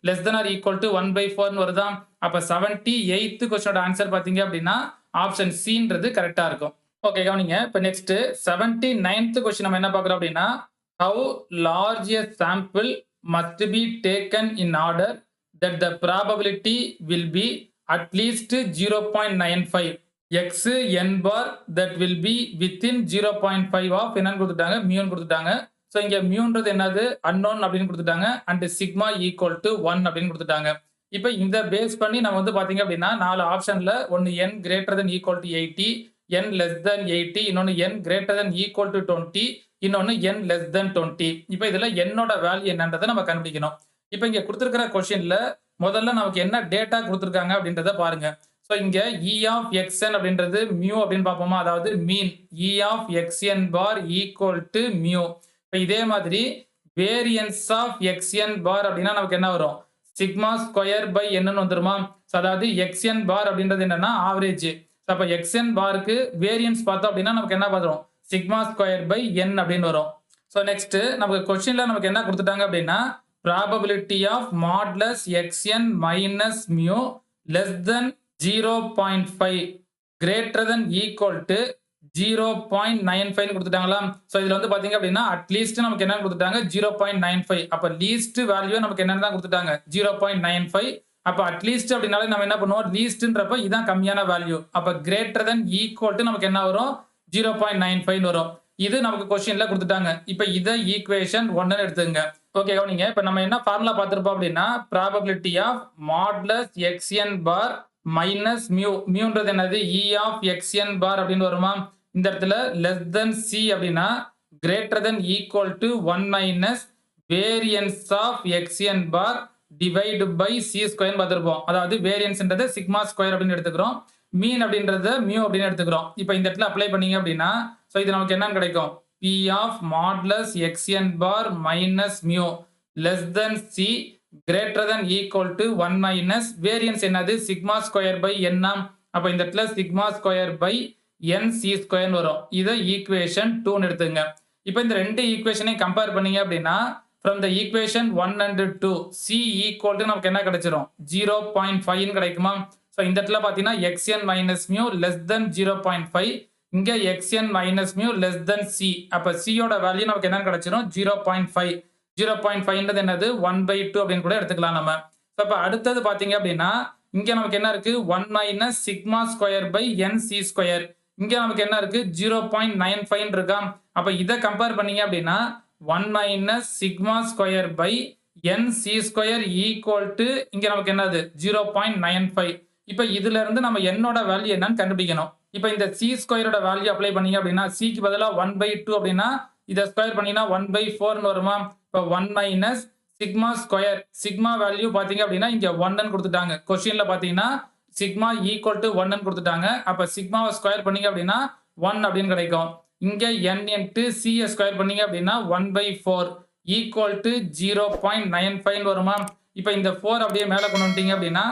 A: less than or equal to 1/4 ன்னு வருதா? அப்ப 78th क्वेश्चनோட ஆன்சர் பாத்தீங்க அப்படின்னா ஆப்ஷன் சின்றது கரெக்டா இருக்கும். ஓகே கவனிங்க. இப்ப நெக்ஸ்ட் 79th क्वेश्चन நம்ம என்ன பார்க்கறோம் அப்படின்னா how large a sample must be taken in order that the probability will be at least 0.95 x n bar that will be within 0.5 of என்னன்னு கொடுத்துட்டாங்க mu கொடுத்துட்டாங்க. சோ இங்க மியூன்றது என்னது unknown அப்படின்னு கொடுத்துட்டாங்க and sigma equal to 1 அப்படின்னு கொடுத்துட்டாங்க. இப்போ இந்த பேஸ் பண்ணி நம்ம வந்து பாத்தீங்க அப்படின்னா நாலு ஆப்ஷன்ல ஒன்னு n greater than equal to 80, n less than 80, இன்னொன்னு n greater than equal to 20, இன்னொன்னு n less than 20. இப்போ இதுல என்னோட வேல்யூ என்னன்றதை நம்ம கண்டுபிடிக்கணும். இப்போ இங்க கொடுத்திருக்கிற கொஸ்டின்ல முதல்ல நமக்கு என்ன டேட்டா கொடுத்திருக்காங்க அப்படின்றத பாருங்க. ஸோ இங்க E of xn அப்படின்றது mu அப்படின்னு பார்ப்போமா? அதாவது மீன் E of xn bar equal to mu. இப்போ இதே மாதிரி வேரியன்ஸ் ஆஃப் xn bar அப்படின்னா நமக்கு என்ன வரும்? சிக்மா ஸ்கொயர் பை என்னன்னு வந்துருமா? ஸோ அதாவது xn bar அப்படின்றது என்னன்னா ஆவரேஜ். அப்ப xn பாருக்கு வேரியன்ஸ் பார்த்தோம் அப்படின்னா நமக்கு என்ன வரும்? சிக்மா ஸ்கொயர் பை n அப்படின்னு வரும். ஸோ நெக்ஸ்ட் நமக்கு கொஸ்டின்ல நமக்கு என்ன கொடுத்துட்டாங்க அப்படின்னா probability of modulus xn minus mu less than 0.5 greater than equal to 0.95 கொடுத்துட்டாங்களா? ஸோ இதுல வந்து பாத்தீங்க அப்படின்னா அட்லீஸ்ட் நமக்கு என்ன கொடுத்துட்டாங்க 0.95. அப்ப லீஸ்ட் வேல்யூ நமக்கு என்னன்னு தான் கொடுத்துட்டாங்க 0.95. அப்ப அட்லீஸ்ட் அப்படினாலே நம்ம என்ன பண்ணுவோம் லீஸ்ட்ன்றப்ப இதான் கம்மியான வேல்யூ. அப்ப கிரேட்டர் தென் ஈக்குவல் டு நமக்கு என்ன வரும் 0.95 வரும். இது நமக்கு கொஸ்டின்ல கொடுத்துட்டாங்க. இப்ப இத ஈக்குவேஷன் 1 எடுத்துங்க. ஓகே கவனிங்க. இப்ப நம்ம என்ன ஃபார்முலா பார்த்திருப்போம் அப்படின்னா probability of modulus xn bar minus mu. மியூன்றது என்னது E of xn பார் அப்படின்னு வருமா? இந்த இடத்துல லெஸ் தென் c அப்படின்னா greater than equal to 1 minus variance of xn bar divide by C square பார்த்திருப்போம். அதாவது வேரியன்ஸ்ன்றது சிக்மா ஸ்கொயர் அப்படின்னு எடுத்துக்கிறோம். மீன் அப்படின்றத மியூ அப்படின்னு எடுத்துக்கிறோம். இப்போ இந்த இடத்துல அப்ளை பண்ணீங்க அப்படின்னா ஸோ இது நமக்கு என்ன கிடைக்கும்? P of modulus xn bar minus mu less than c greater than equal to 1 minus variance என்னது சிக்மா ஸ்கொயர் பை n. அப்ப இந்த இடத்துல sigma square by n c square வரும். இதை ஈக்குவேஷன் 2 எடுத்துங்க. இப்போ இந்த ரெண்டு ஈக்குவேஷனை கம்பேர் பண்ணீங்க அப்படின்னா from the equation 1 and 2 c equal to நமக்கு என்ன கிடைச்சிரும் 0.5 கிடைக்குமா? ஸோ இந்த இடத்துல பார்த்தீங்கன்னா xn minus mu less than 0.5. இங்க xn minus mu less than c. அப்ப c யோட வேல்யூ நமக்கு என்ன கிடைச்சிரும் 0.5. 0.5ன்றது என்னது 1/2 அப்படின்னு கூட எடுத்துக்கலாம் நம்ம. அப்ப அடுத்தது பாத்தீங்க அப்படின்னா இங்க நமக்கு என்ன இருக்கு 1 minus sigma square by n c square. இங்க நமக்கு என்ன இருக்கு 0.95 இருக்கா? அப்ப இதை கம்பேர் பண்ணீங்க அப்படின்னா 1 minus sigma square by n c square equal to இங்க நமக்கு என்னது 0.95. இப்ப இதுல இருந்து நம்ம என்னோட வேல்யூ என்னன்னு கண்டுபிடிக்கணும். இப்ப இந்த c ஸ்கொயரோட வேல்யூ அப்ளை பண்ணீங்க அப்படின்னா c க்கு பதிலா 1/2 அப்படின்னா இத ஸ்கொயர் பண்ணீங்கன்னா 1/4 ன்னு வருமா? இப்ப 1 minus sigma square. Sigma value பாத்தீங்க அப்படின்னா இங்க 1 ன்னு கொடுத்துட்டாங்க. क्वेश्चनல பாத்தீங்கன்னா சிக்மா ஈக்குவல் டு 1 ன்னு கொடுத்துட்டாங்க. அப்ப சிக்மாவை ஸ்கொயர் பண்ணீங்க அப்படின்னா 1 அப்படின்னு கிடைக்கும். இங்க n into c ஸ்கொயர் பண்ணீங்க அப்படின்னா 1/4 ஈக்குவல் டு 0.95 வருமா? இப்ப இந்த 4 அப்படியே மேல கொண்டு வந்துட்டீங்க அப்படின்னா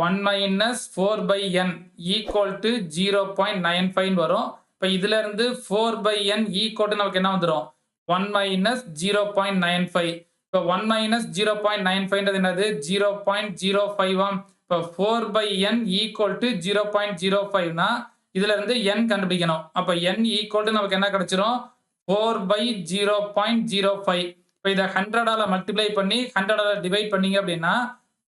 A: 1 minus 4 by n equal to 0.95 வரும். இப்ப இதுல இருந்து 4 by n equal to நமக்கு என்ன வந்துரும் 1 minus 0.95. இப்ப 1 minus 0.95 என்னது 0.05. இப்ப 4 by n equal to 0.05 னா இதுல இருந்து n கண்டுபிடிக்கணும். அப்ப n equal to நமக்கு என்ன கிடைச்சிரும் 4 by 0.05. இப்ப இத 100 ஆல மல்டிப்ளை பண்ணி 100 ஆல டிவைட் பண்ணீங்க அப்படின்னா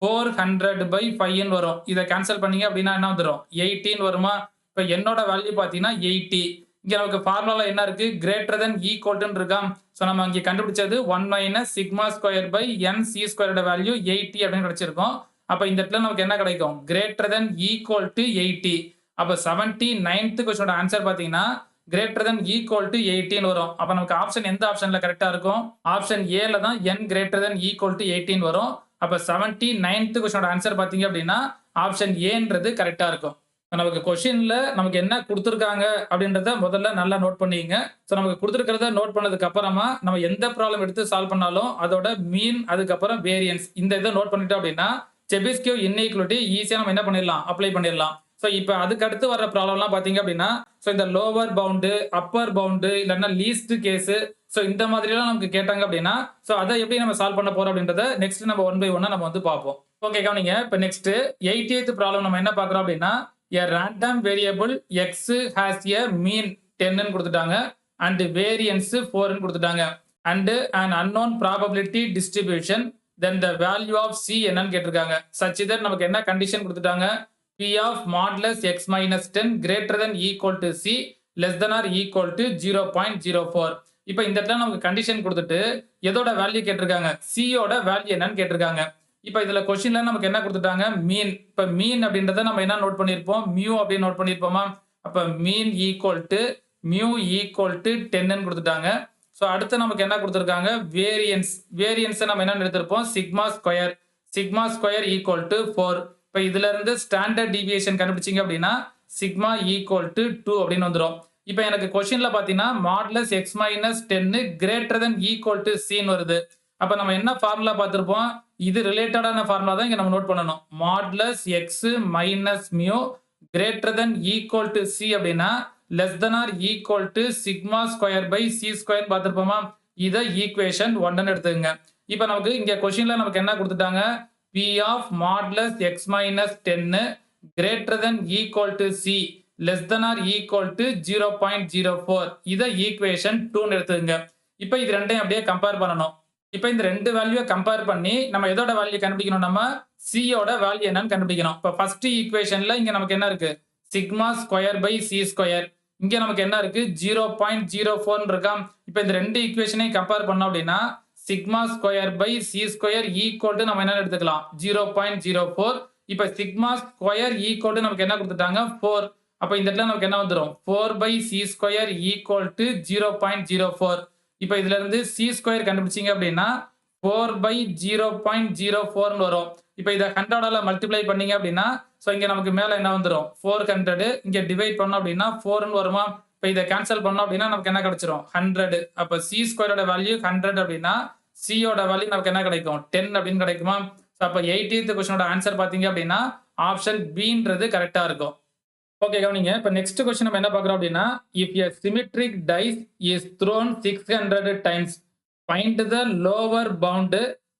A: 400 by 5 வரும். இதை கேன்சல் பண்ணீங்க அப்படின்னா என்ன வந்துரும் 18 வருமா? இப்ப என்னோட வேல்யூ பாத்தீங்கன்னா 80. இங்க நமக்கு ஃபார்முலா என்ன இருக்கு கிரேட்டர் தென் ஈக்குவல் டு இருக்கா? சோ நம்ம இங்க கண்டுபிடிச்சது 1 minus sigma square by n c ஸ்கொயரோட வேல்யூ 80 அப்படின்னு கிடைச்சிருக்கும். அப்ப இந்த இடத்துல நமக்கு என்ன கிடைக்கும் கிரேட்டர் தென் ஈக்குவல் டு 80. அப்ப 79th क्वेश्चनோட ஆன்சர் பாத்தீங்கன்னா கிரேட்டர் தென் ஈக்குவல் டு 18 வரும். அப்ப நமக்கு ஆப்ஷன் எந்த ஆப்ஷன்ல கரெக்டா இருக்கும்? ஆப்ஷன் A ல தான் n greater than equal to 18 வரும். அப்ப 79th क्वेश्चनோட ஆன்சர் பாத்தீங்க அப்படின்னா ஆப்ஷன் ஏன்றது கரெக்டா இருக்கும். நமக்கு क्वेश्चनல நமக்கு என்ன கொடுத்திருக்காங்க அப்படின்றத முதல்ல நல்லா நோட் பண்ணிக்கங்க. சோ நமக்கு கொடுத்திருக்கிறத நோட் பண்ணதுக்கு அப்புறமா நம்ம எந்த ப்ராப்ளம் எடுத்து சால்வ் பண்ணாலும் அதோட மீன் அதுக்கப்புறம் வேரியன்ஸ் இந்த இதை நோட் பண்ணிட்டோம் அப்படின்னா செபிஸ்கியூ இன்இக்வாலிட்டி ஈஸியா நம்ம என்ன பண்ணிடலாம் அப்ளை பண்ணிடலாம். சோ இப்போ அதுக்கு அடுத்து வர ப்ராப்ளம்லாம் பாத்தீங்க அப்படின்னா சோ இந்த லோவர் பவுண்டு அப்பர் பவுண்டு இல்லைன்னா லீஸ்ட் கேஸ் சோ இந்த மாதிரி எல்லாம் நமக்கு கேட்டாங்க அப்படின்னா சோ அதை எப்படி நம்ம சால்வ் பண்ண போறோம் அப்படின்றத நெக்ஸ்ட் நம்ம 1 by 1 நம்ம வந்து பார்ப்போம். ஓகே கவனிங்க. இப்போ நெக்ஸ்ட் 80th ப்ராப்ளம் நம்ம என்ன பார்க்கறோம் அப்படின்னா a random variable x has a mean 10 ன்னு கொடுத்துட்டாங்க and variance 4 ன்னு கொடுத்துட்டாங்க and an unknown probability distribution then the value of c என்னன்னு கேட்டிருக்காங்க. such that நமக்கு என்ன கண்டிஷன் கொடுத்துட்டாங்க p of modulus x minus 10 greater than equal to c less than or equal to 0.04. இப்போ இந்த இடத்துல நமக்கு கண்டிஷன் கொடுத்துட்டு எதோட வேல்யூ கேட்டிருக்காங்க c யோட வேல்யூ என்னன்னு கேட்டிருக்காங்க. இப்போ இதுல क्वेश्चनல நமக்கு என்ன கொடுத்துட்டாங்க மீன். இப்போ மீன் அப்படின்றத நம்ம என்ன நோட் பண்ணிருப்போம் மியூ அப்படி நோட் பண்ணிருப்போமா? அப்ப மீன் equal to mu equal to 10 ன்னு கொடுத்துட்டாங்க. ஸோ அடுத்து நமக்கு என்ன கொடுத்துருக்காங்க வேரியன்ஸ். வேரியன்ஸை நம்ம என்ன எடுத்திருப்போம் sigma square. Sigma square equal to 4. இப்போ இதுல இருந்து ஸ்டாண்டர்ட் டீவியேஷன் கண்டுபிடிச்சிங்க அப்படின்னா சிக்மா ஈக்குவல் டு 2 அப்படின்னு வந்துடும். இப்போ எனக்கு கொஸ்டின்ல பார்த்தீங்கன்னா modulus X minus 10 greater than equal to சின்னு வருது. அப்போ நம்ம என்ன ஃபார்முலா பார்த்துருப்போம், இது ரிலேட்டடான ஃபார்முலா தான் இங்கே நம்ம நோட் பண்ணணும். Modulus X minus mu greater than equal to C அப்படின்னா less than or equal to sigma square by C square பார்த்துருப்போமா. இதை ஈக்குவேஷன் 1 எடுத்துக்கங்க. இப்போ நமக்கு இங்கே கொஸ்டின்ல நமக்கு என்ன கொடுத்துட்டாங்க, P of modulus x minus 10 greater than equal to C less than or equal to 0.04. இதை ஈக்குவேஷன் 2 எடுத்துங்க. இப்போ இது ரெண்டையும் அப்படியே கம்பேர் பண்ணணும். இப்போ இந்த ரெண்டு வேல்யூவை கம்பேர் பண்ணி நம்ம எதோட வேல்யூ கண்டுபிடிக்கணும், நம்ம C யோட வேல்யூ என்னன்னு கண்டுபிடிக்கணும். இப்போ ஃபர்ஸ்ட் ஈக்குவேஷன்ல இங்க நமக்கு என்ன இருக்கு, sigma square by C square. இங்க நமக்கு என்ன இருக்கு 0.04 இருக்கா. இப்போ இந்த ரெண்டு ஈக்குவேஷனையும் கம்பேர் பண்ணோம் அப்படின்னா sigma square by C square equal to நம்ம என்ன எடுத்துக்கலாம் 0.04. இப்போ சிக்மா ஸ்கொயர் ஈக்குவல் டு நமக்கு என்ன கொடுத்துட்டாங்க 4. அப்போ இந்த இடத்துல நமக்கு என்ன வந்துடும் 4 by C square equal to 0.04. இப்போ இதுல இருந்து சி ஸ்கொயர் கண்டுபிடிச்சிங்க அப்படின்னா 4 பை 0.04 வரும். இப்போ இதை 100ஆல மல்டிப்ளை பண்ணீங்க அப்படின்னா ஸோ இங்க நமக்கு மேல என்ன வந்துடும் 400. இங்க டிவைட் பண்ணோம் அப்படின்னா 4ன்னு வருமா. இப்போ இதை கேன்சல் பண்ணோம் அப்படின்னா நமக்கு என்ன கிடைச்சிரும் 100. அப்போ சி ஸ்கொயரோட வேல்யூ 100 அப்படின்னா சியோட வேல்யூ நமக்கு என்ன கிடைக்கும் 10 அப்படின்னு கிடைக்குமா. ஸோ அப்போ 80th கொஸ்டினோட ஆன்சர் பார்த்தீங்க அப்படின்னா ஆப்ஷன் பின்றது கரெக்டா இருக்கும். ஓகே கவனிங்க. இப்போ நெக்ஸ்ட் கொஸ்டின் நம்ம என்ன பார்க்குறோம் அப்படின்னா if a symmetric dice is thrown 600 times find the lower bound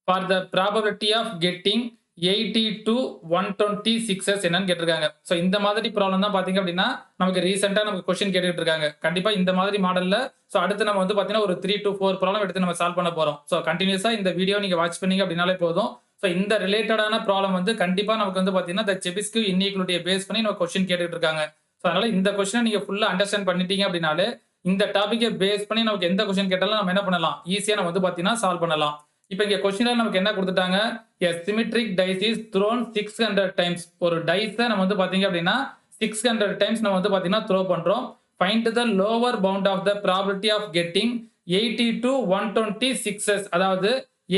A: for the probability of getting 80 to 120 6s என்னன்னு கேட்டிருக்காங்க. ஸோ இந்த மாதிரி ப்ராப்ளம் தான் பார்த்தீங்க அப்படின்னா நமக்கு ரீசெண்டாக நமக்கு கொஸ்டின் கேட்டுட்டு இருக்காங்க. கண்டிப்பாக இந்த மாதிரி மாடலில் ஸோ அடுத்து நம்ம வந்து பார்த்தீங்கன்னா ஒரு 3 to 4 ப்ராப்ளம் எடுத்து நம்ம சால்வ் பண்ண போகிறோம். ஸோ கண்டினியூஸாக இந்த வீடியோ நீங்கள் வாட்ச் பண்ணீங்க அப்படின்னாலே போதும். ஸோ இந்த ரிலேட்டடான ப்ராப்ளம் வந்து கண்டிப்பாக நமக்கு வந்து பார்த்தீங்கன்னா இந்த செபிஸ்க்கு இன்இக்வலிட்டியை பேஸ் பண்ணி நம்ம கொஸ்டின் கேட்டுட்டு இருக்காங்க. ஸோ அதனால இந்த கொஸ்டினை நீங்கள் ஃபுல்லாக அண்டர்ஸ்டாண்ட் பண்ணிட்டீங்க அப்படின்னாலே இந்த டாபிக்கை பேஸ் பண்ணி நமக்கு எந்த கொஸ்டின் கேட்டாலும் நம்ம என்ன பண்ணலாம் ஈஸியாக நம்ம வந்து பார்த்தீங்கன்னா சால்வ் பண்ணலாம். இப்போ இங்க கொஸ்டின்ல நமக்கு என்ன கொடுத்துட்டாங்க, a symmetric dice is thrown 600 times. ஒரு டைஸை நம்ம வந்து பாத்தீங்க அப்படின்னா 600 டைம்ஸ் நம்ம வந்து பாத்தீங்கன்னா த்ரோ பண்றோம். find the lower bound of the probability of getting 80 to 120 6s. அதாவது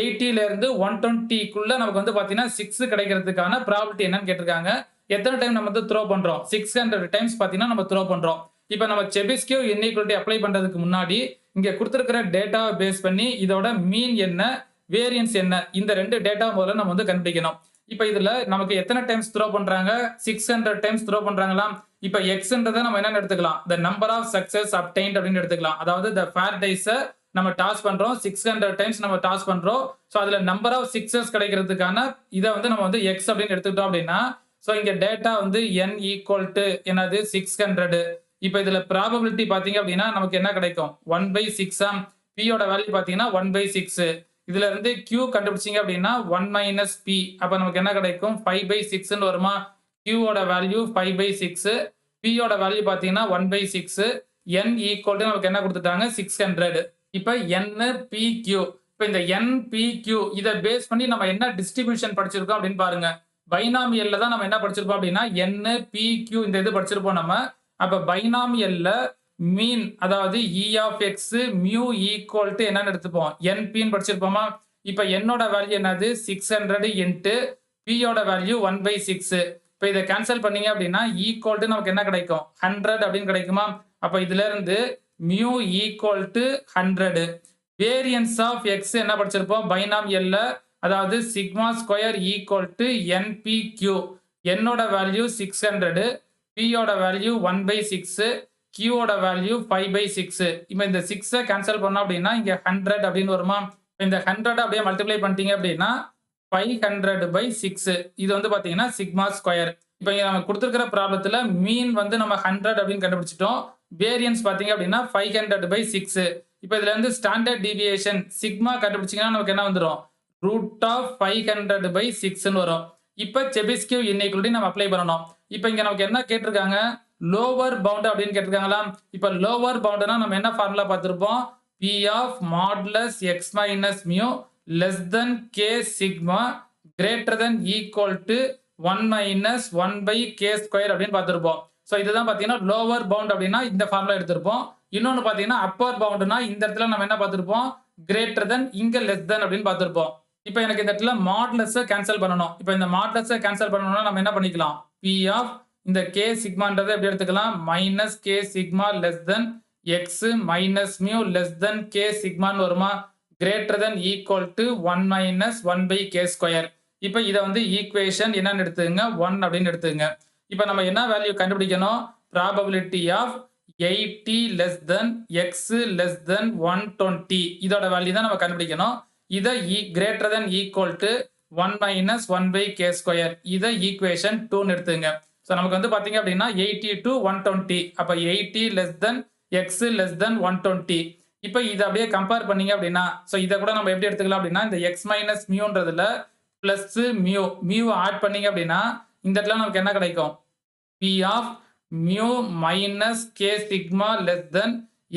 A: 80 ல இருந்து 120 க்குள்ள நமக்கு வந்து பாத்தீங்கன்னா 6 கிடைக்கிறதுக்கான ப்ராபபிலிட்டி என்னன்னு கேட்டிருக்காங்க. எத்தனை டைம் நம்ம வந்து த்ரோ பண்றோம் 600 டைம்ஸ் பாத்தீங்கன்னா நம்ம த்ரோ பண்றோம். இப்போ நம்ம செபிஸ்க்கு இன்இக்வாலிட்டி அப்ளை பண்றதுக்கு முன்னாடி இங்க கொடுத்திருக்கிற டேட்டாவை பேஸ் பண்ணி இதோட மீன் என்ன வேரியன்ஸ் என்ன இந்த ரெண்டு டேட்டா முதல்ல நம்ம வந்து கண்டுபிடிக்கணும். இப்போ இதுல நமக்கு எத்தனை டைம்ஸ் த்ரோ பண்றாங்க 600 டைம்ஸ் த்ரோ பண்றாங்களாம். இப்போ எக்ஸ்ன்றதை நம்ம என்ன எடுத்துக்கலாம், the number of success obtained அப்படின்னு எடுத்துக்கலாம். அதாவது the fair dice நம்ம டாஸ் பண்றோம் 600 டைம்ஸ் நம்ம டாஸ் பண்றோம். ஸோ அதுல நம்பர் ஆஃப் சிக்ஸஸ் கிடைக்கிறதுக்கான இதை வந்து நம்ம வந்து எக்ஸ் அப்படின்னு எடுத்துக்கிட்டோம் அப்படின்னா ஸோ இங்க டேட்டா வந்து n ஈக்குவல் டு என்னது 600. இப்போ இதுல ப்ராபபிலிட்டி பாத்தீங்க அப்படின்னா நமக்கு என்ன கிடைக்கும் 1/6. பியோட வேல்யூ பாத்தீங்கன்னா 1/6. இதுல இருந்து Q கண்டுபிடிச்சிங்க அப்படின்னா 1 மைனஸ் P. அப்ப நமக்கு என்ன கிடைக்கும் 5/6 வருமா. Q ஓட வேல்யூ 5/6, P ஓட வேல்யூ பாத்தீங்கன்னா 1/6. N ஈக்குவல் டு நமக்கு என்ன கொடுத்துட்டாங்க 600. இப்ப NPQ. இப்ப இந்த NPQ இதை பேஸ் பண்ணி நம்ம என்ன டிஸ்ட்ரிபியூஷன் படிச்சிருக்கோம் அப்படின்னு பாருங்க. பைனாமியல்ல தான் நம்ம என்ன படிச்சிருப்போம் அப்படின்னா NPQ இந்த இது படிச்சிருப்போம் நம்ம. அப்ப பைனாமியல்ல மீன் அதாவது E of x mu equal to என்னன்னு எடுத்துப்போம் NPன்னு படிச்சிருப்போமா. இப்ப என்னோட வேல்யூ என்னது 600 இன்ட்டு P யோட வேல்யூ 1/6. இப்ப இதை கேன்சல் பண்ணீங்க அப்படின்னா ஈக்குவல் டு நமக்கு என்ன கிடைக்கும் 100 அப்படின்னு கிடைக்குமா. அப்ப இதுல இருந்து mu equal to 100. Variance of x என்ன படிச்சிருப்போம் பைனாமியல்ல, அதாவது sigma square equal to NPQ. என்னோட வேல்யூ 600, P யோட வேல்யூ 1/6, Q ஓட வேல்யூ 5/6. இப்போ இந்த 6 கேன்சல் பண்ணோம் அப்படின்னா இங்க 100 அப்படின்னு வருமா. இந்த 100 அப்படியே மல்டிப்ளை பண்ணிட்டீங்க அப்படின்னா 500/6. இது வந்து பாத்தீங்கன்னா சிக்மா ஸ்கொயர். இப்போ இங்க நம்ம கொடுத்துருக்கிற ப்ராப்ளத்துல மீன் வந்து நம்ம 100 அப்படின்னு கண்டுபிடிச்சிட்டோம். வேரியன்ஸ் பாத்தீங்க அப்படின்னா 500/6. இப்போ இதுல இருந்து ஸ்டாண்டர்ட் டீவியேஷன் சிக்மா கண்டுபிடிச்சிங்கன்னா நமக்கு என்ன வந்துடும் √500/6 வரும். இப்போ செபிஸ்கியூ இன்இக்வாலிட்டி நம்ம அப்ளை பண்ணணும். இப்போ இங்க நமக்கு என்ன கேட்டிருக்காங்க லோவர் பவுண்ட் அப்படின்னு கேட்டிருக்காங்களா. இப்போ லோவர் பவுண்ட்னா நம்ம என்ன ஃபார்முலா பார்த்திருப்போம், P of modulus x minus mu less than k sigma greater than equal to 1 minus 1/k square அப்படின்னு பார்த்திருப்போம். ஸோ இதுதான் பார்த்தீங்கன்னா லோவர் பவுண்ட் அப்படின்னா இந்த ஃபார்முலா எடுத்திருப்போம். இன்னொன்னு பாத்தீங்கன்னா அப்பர் பவுண்ட்னா இந்த இடத்துல நம்ம என்ன பார்த்திருப்போம் கிரேட்டர் தென் இங்க லெஸ் தென் அப்படின்னு பார்த்திருப்போம். இப்போ எனக்கு இந்த இடத்துல மாடுலஸ் கேன்சல் பண்ணணும். இப்போ இந்த மாடுலஸ் கேன்சல் பண்ணணும்னா நம்ம என்ன பண்ணிக்கலாம் p ஆஃப் இந்த k சிக்மான்றதை எப்படி எடுத்துக்கலாம் minus k sigma less than x minus mu less than k சிக்மான்னு வருமா greater than equal to 1 minus 1 by k square. இப்போ இதை வந்து ஈக்குவேஷன் என்னன்னு எடுத்துங்க 1 அப்படின்னு எடுத்துங்க. இப்போ நம்ம என்ன வேல்யூ கண்டுபிடிக்கணும் probability of 80 less than x less than 120 இதோட வேல்யூ தான் நம்ம கண்டுபிடிக்கணும். இதை greater than equal to 1 minus 1 by k square இதை ஈக்குவேஷன் 2 ன்னு எடுத்துங்க. ஸோ நமக்கு வந்து பாத்தீங்க அப்படின்னா 80 to 120 அப்ப 80 less than x less than 120. இப்போ இதை அப்படியே கம்பேர் பண்ணீங்க அப்படின்னா ஸோ இதை கூட நம்ம எப்படி எடுத்துக்கலாம் அப்படின்னா இந்த x மைனஸ் மியூன்றதுல பிளஸ் மியூ ஆட் பண்ணீங்க அப்படின்னா இந்த இடத்துல நமக்கு என்ன கிடைக்கும் p ஆஃப் mu minus k sigma less than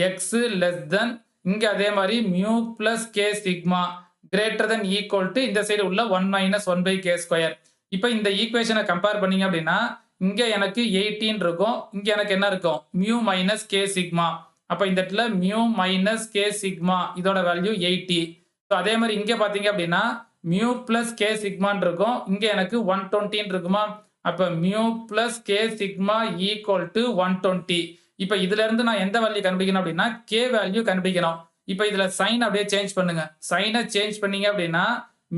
A: x less than இங்க அதே மாதிரி mu plus k sigma greater than equal to இந்த சைடு உள்ள 1 minus 1 by k square. இப்போ இந்த ஈக்குவேஷனை கம்பேர் பண்ணீங்க அப்படின்னா இங்க எனக்கு 18 இருக்கும் இங்க எனக்கு என்ன இருக்கும் mu minus k sigma அப்ப இந்த இடத்துல mu minus k sigma இதோட வேல்யூ 80. ஸோ அதே மாதிரி இங்க பாத்தீங்க அப்படின்னா mu plus k sigma இருக்கும் இங்க எனக்கு 120 இருக்குமா அப்ப mu plus k sigma equal to 120. இப்ப இதுல இருந்து நான் எந்த வேல்யூ கண்டுபிடிக்கணும் அப்படின்னா k வேல்யூ கண்டுபிடிக்கணும். இப்ப இதுல சைன் அப்படியே சேஞ்ச் பண்ணுங்க. சைனை சேஞ்ச் பண்ணீங்க அப்படின்னா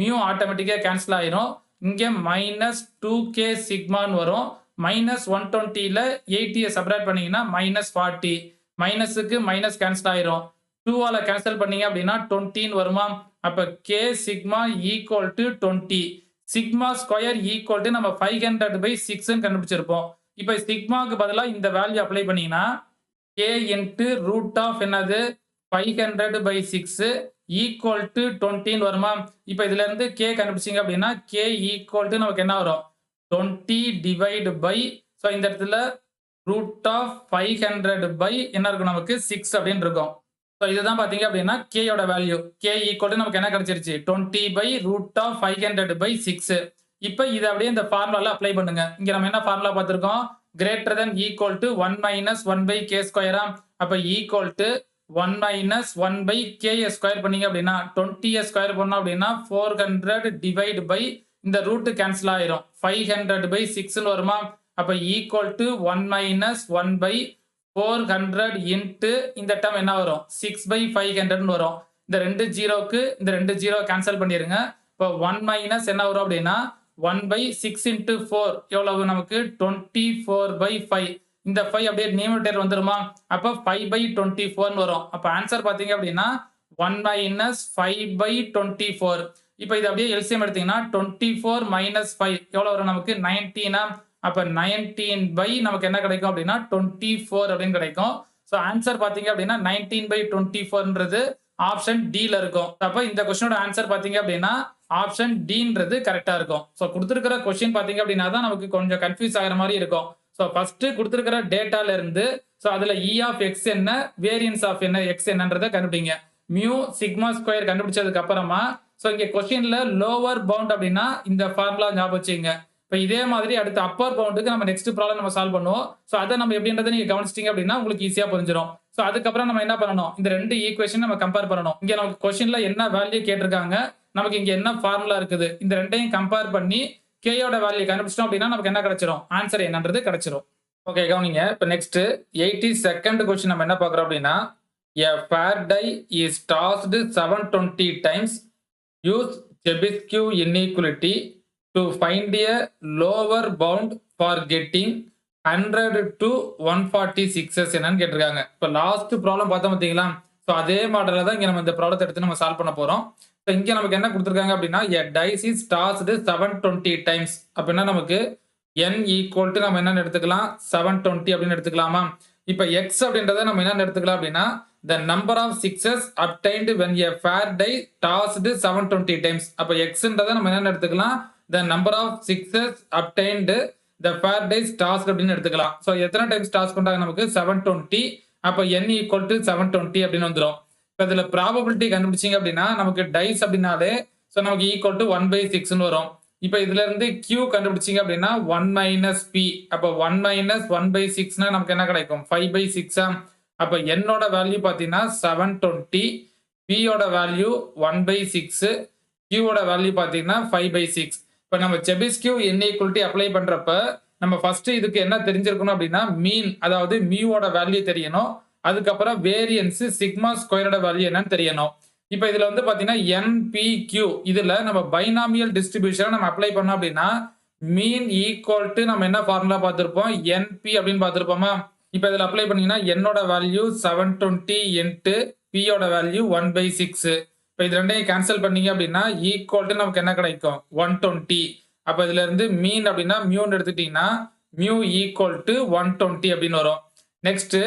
A: mu ஆட்டோமேட்டிக்கா கேன்சல் ஆயிரும். இங்க மைனஸ் 2k சிக்மான்னு வரும். மைனஸ் 120ல 80 சப்ராக்ட் பண்ணீங்கன்னா மைனஸ் 40. மைனஸுக்கு மைனஸ் கேன்சல் ஆயிரும். 2ஆல கேன்சல் பண்ணீங்க அப்படின்னா 20 வருமா அப்ப k sigma equal to 20. Sigma square equal to நம்ம 500 பை 6 கண்டுபிடிச்சிருப்போம். இப்போ சிக்மாக்கு பதிலாக இந்த வேல்யூ அப்ளை பண்ணீங்கன்னா k இன்ட்டு ரூட் ஆஃப் என்னது 500 பை 6 ஈக்குவல் டு 20 வருமா இப்போ இதுல இருந்து k கண்டுபிடிச்சிங்க அப்படின்னா k ஈக்குவல் டு நமக்கு என்ன வரும் 20 டிவைடு பை ஸோ இந்த இடத்துல ரூட் ஆஃப் 500 பை என்ன இருக்கும் நமக்கு 6 அப்படின்னு இருக்கும். ஸோ இதுதான் பார்த்தீங்க அப்படின்னா கேயோட வேல்யூ கே ஈக்குவல் டு நமக்கு என்ன கிடைச்சிருச்சு 20 பை ரூட் ஆஃப் 500 பை 6. இப்போ இதை அப்படியே இந்த ஃபார்முலால அப்ளை பண்ணுங்க. இங்க நம்ம என்ன ஃபார்முலா பார்த்துருக்கோம் greater than equal to 1 minus 1 by K ஸ்கொயரா அப்ப equal to 1 minus 1 by K square பண்ணீங்க அப்படின்னா 20 ஸ்கொயர் பண்ணோம் அப்படின்னா 400 டிவைட் பை இந்த ரூட் கேன்சல் ஆயிரும் 500 பை 6 வருமா அப்ப equal to 1 minus 1 by 400 into இந்த டேர்ம் என்ன வரும் 6 பை 500 வரும். இந்த ரெண்டு ஜீரோக்கு இந்த ரெண்டு ஜீரோ கேன்சல் பண்ணிருங்க. இப்போ 1 மைனஸ் என்ன வரும் அப்படின்னா 1 பை 6 இன்ட்டு 4 எவ்வளவு நமக்கு 24 பை 5. இந்த 5 அப்படியே நியூமரேட்டர் வந்துருமா அப்ப 5 பை 24 வரும். அப்ப ஆன்சர் பாத்தீங்க அப்படின்னா 1 மைனஸ் 5 பை 24. இப்போ இது அப்படியே எல்சிஎம் எடுத்தீங்கன்னா 24 மைனஸ் 5 எவ்வளவு வரும் நமக்கு 19. அப்ப 19 பை நமக்கு என்ன கிடைக்கும் அப்படின்னா 24 அப்படின்னு கிடைக்கும். ஸோ ஆன்சர் பாத்தீங்க அப்படின்னா 19 பை 24ன்றது ஆப்ஷன் டில இருக்கும். அப்ப இந்த கொஸ்டினோட ஆன்சர் பாத்தீங்க அப்படின்னா ஆப்ஷன் டின்றது கரெக்டா இருக்கும். ஸோ கொடுத்துருக்கிற கொஸ்டின் பாத்தீங்க அப்படின்னா தான் நமக்கு கொஞ்சம் கன்ஃபியூஸ் ஆகிற மாதிரி இருக்கும். ஸோ ஃபர்ஸ்ட் கொடுத்துருக்கிற டேட்டால இருந்து ஸோ அதுல இ ஆஃப் எக்ஸ் என்ன வேரியன்ஸ் ஆஃப் என்ன எக்ஸ் என்னன்றதை கண்டுபிடிங்க. மியூ சிக்மா ஸ்கொயர் கண்டுபிடிச்சதுக்கு அப்புறமா ஸோ இங்க கொஸ்டின்ல லோவர் பவுண்ட் அப்படின்னா இந்த ஃபார்முலா ஞாபகம் வச்சுங்க. இப்போ இதே மாதிரி அடுத்த அப்பர் பவுண்டுக்கு நம்ம நெக்ஸ்ட் ப்ராப்ளம் நம்ம சால்வ் பண்ணுவோம். ஸோ அதை நம்ம எப்படின்றத நீங்க கவனிச்சிட்டீங்க அப்படின்னா உங்களுக்கு ஈஸியா புரிஞ்சிடும். ஸோ அதுக்கப்புறம் நம்ம என்ன பண்ணணும் இந்த ரெண்டு ஈக்குவேஷன் நம்ம கம்பேர் பண்ணணும். இங்க நமக்கு கொஸ்டின்ல என்ன வேல்யூ கேட்டிருக்காங்க நமக்கு இங்க என்ன ஃபார்முலா இருக்குது இந்த ரெண்டையும் கம்பேர் பண்ணி கேயோட வேல்யூ கண்டுபிடிச்சோம் அப்படின்னா நமக்கு என்ன கிடைச்சிரும் ஆன்சர் என்னன்றது கிடைச்சிரும். ஓகே கவனிங்க. இப்போ நெக்ஸ்ட் 82nd கொஸ்டின் நம்ம என்ன பார்க்குறோம் அப்படின்னா a fair die is tossed 720 times. Use Chebyshev inequality to find a lower bound for getting 100 to 146 என்னன்னு கேட்டிருக்காங்க. இப்போ லாஸ்ட் ப்ராப்ளம் பார்த்தோம் பார்த்தீங்களா ஸோ அதே மாடலில் தான் இங்கே நம்ம இந்த ப்ராப்ளத்தை எடுத்து நம்ம சால்வ் பண்ண போகிறோம். ஸோ இங்கே நமக்கு என்ன கொடுத்துருக்காங்க அப்படின்னா a dice is tossed 720 times அப்படின்னா நமக்கு n ஈக்குவல் டு நம்ம என்னன்னு எடுத்துக்கலாம் 720 அப்படின்னு எடுத்துக்கலாமா. இப்போ x அப்படின்றத நம்ம என்னன்னு எடுத்துக்கலாம் அப்படின்னா the number of sixes obtained when a fair die tossed 720 times. அப்போ xன்றத நம்ம என்னன்னு எடுத்துக்கலாம் the number of sixes obtained the fair dice tossed அப்படின்னு எடுத்துக்கலாம். ஸோ எத்தனை டைம்ஸ் டாஸ் பண்றாங்க நமக்கு 720. அப்போ n ஈக்குவல் டு 720 அப்படின்னு வந்துடும். இப்போ இதுல ப்ராபபிலிட்டி கண்டுபிடிச்சிங்க அப்படின்னா நமக்கு டைஸ் அப்படின்னாலே ஸோ நமக்கு ஈக்குவல் டு 1 பை 6ன்னு வரும். இப்போ இதுல இருந்து Q கண்டுபிடிச்சிங்க அப்படின்னா 1 மைனஸ் பி அப்போ 1 மைனஸ் 1 பை 6னா நமக்கு என்ன கிடைக்கும் 5 பை 6. அப்ப என்னோட வேல்யூ பார்த்தீங்கன்னா 720, பியோட வேல்யூ 1/6, கியூவோட வேல்யூ பார்த்தீங்கன்னா 5/6. இப்ப நம்ம செபிஸ்கியூ n ஈக்குவலிட்டி அப்ளை பண்றப்ப நம்ம ஃபர்ஸ்ட் இதுக்கு என்ன தெரிஞ்சிருக்கணும் அப்படின்னா மீன் அதாவது மியூவோட வேல்யூ தெரியணும். அதுக்கப்புறம் வேரியன்ஸ் சிக்மா ஸ்கொயரோட வேல்யூ என்னன்னு தெரியணும். இப்ப இதுல வந்து பாத்தீங்கன்னா NPQ இதுல நம்ம பைனாமியல் டிஸ்ட்ரிபியூஷன் நம்ம அப்ளை பண்ணோம் அப்படின்னா மீன் ஈக்குவல் டு நம்ம என்ன ஃபார்முலா பார்த்திருப்போம் NP அப்படின்னு பார்த்திருப்போமா. இப்ப இதுல அப்ளை பண்ணீங்கன்னா என்னோட வேல்யூ 720 இன்ட்டு பியோட வேல்யூ 1/6. இப்ப இது ரெண்டையும் கேன்சல் பண்ணீங்க அப்படின்னா ஈக்குவல் டு நமக்கு என்ன கிடைக்கும் 120. அப்ப இதுல இருந்து மீன் அப்படின்னா மியூன்னு எடுத்துட்டீங்கன்னா மியூ ஈக்குவல் டு 120 அப்படின்னு வரும். நெக்ஸ்ட்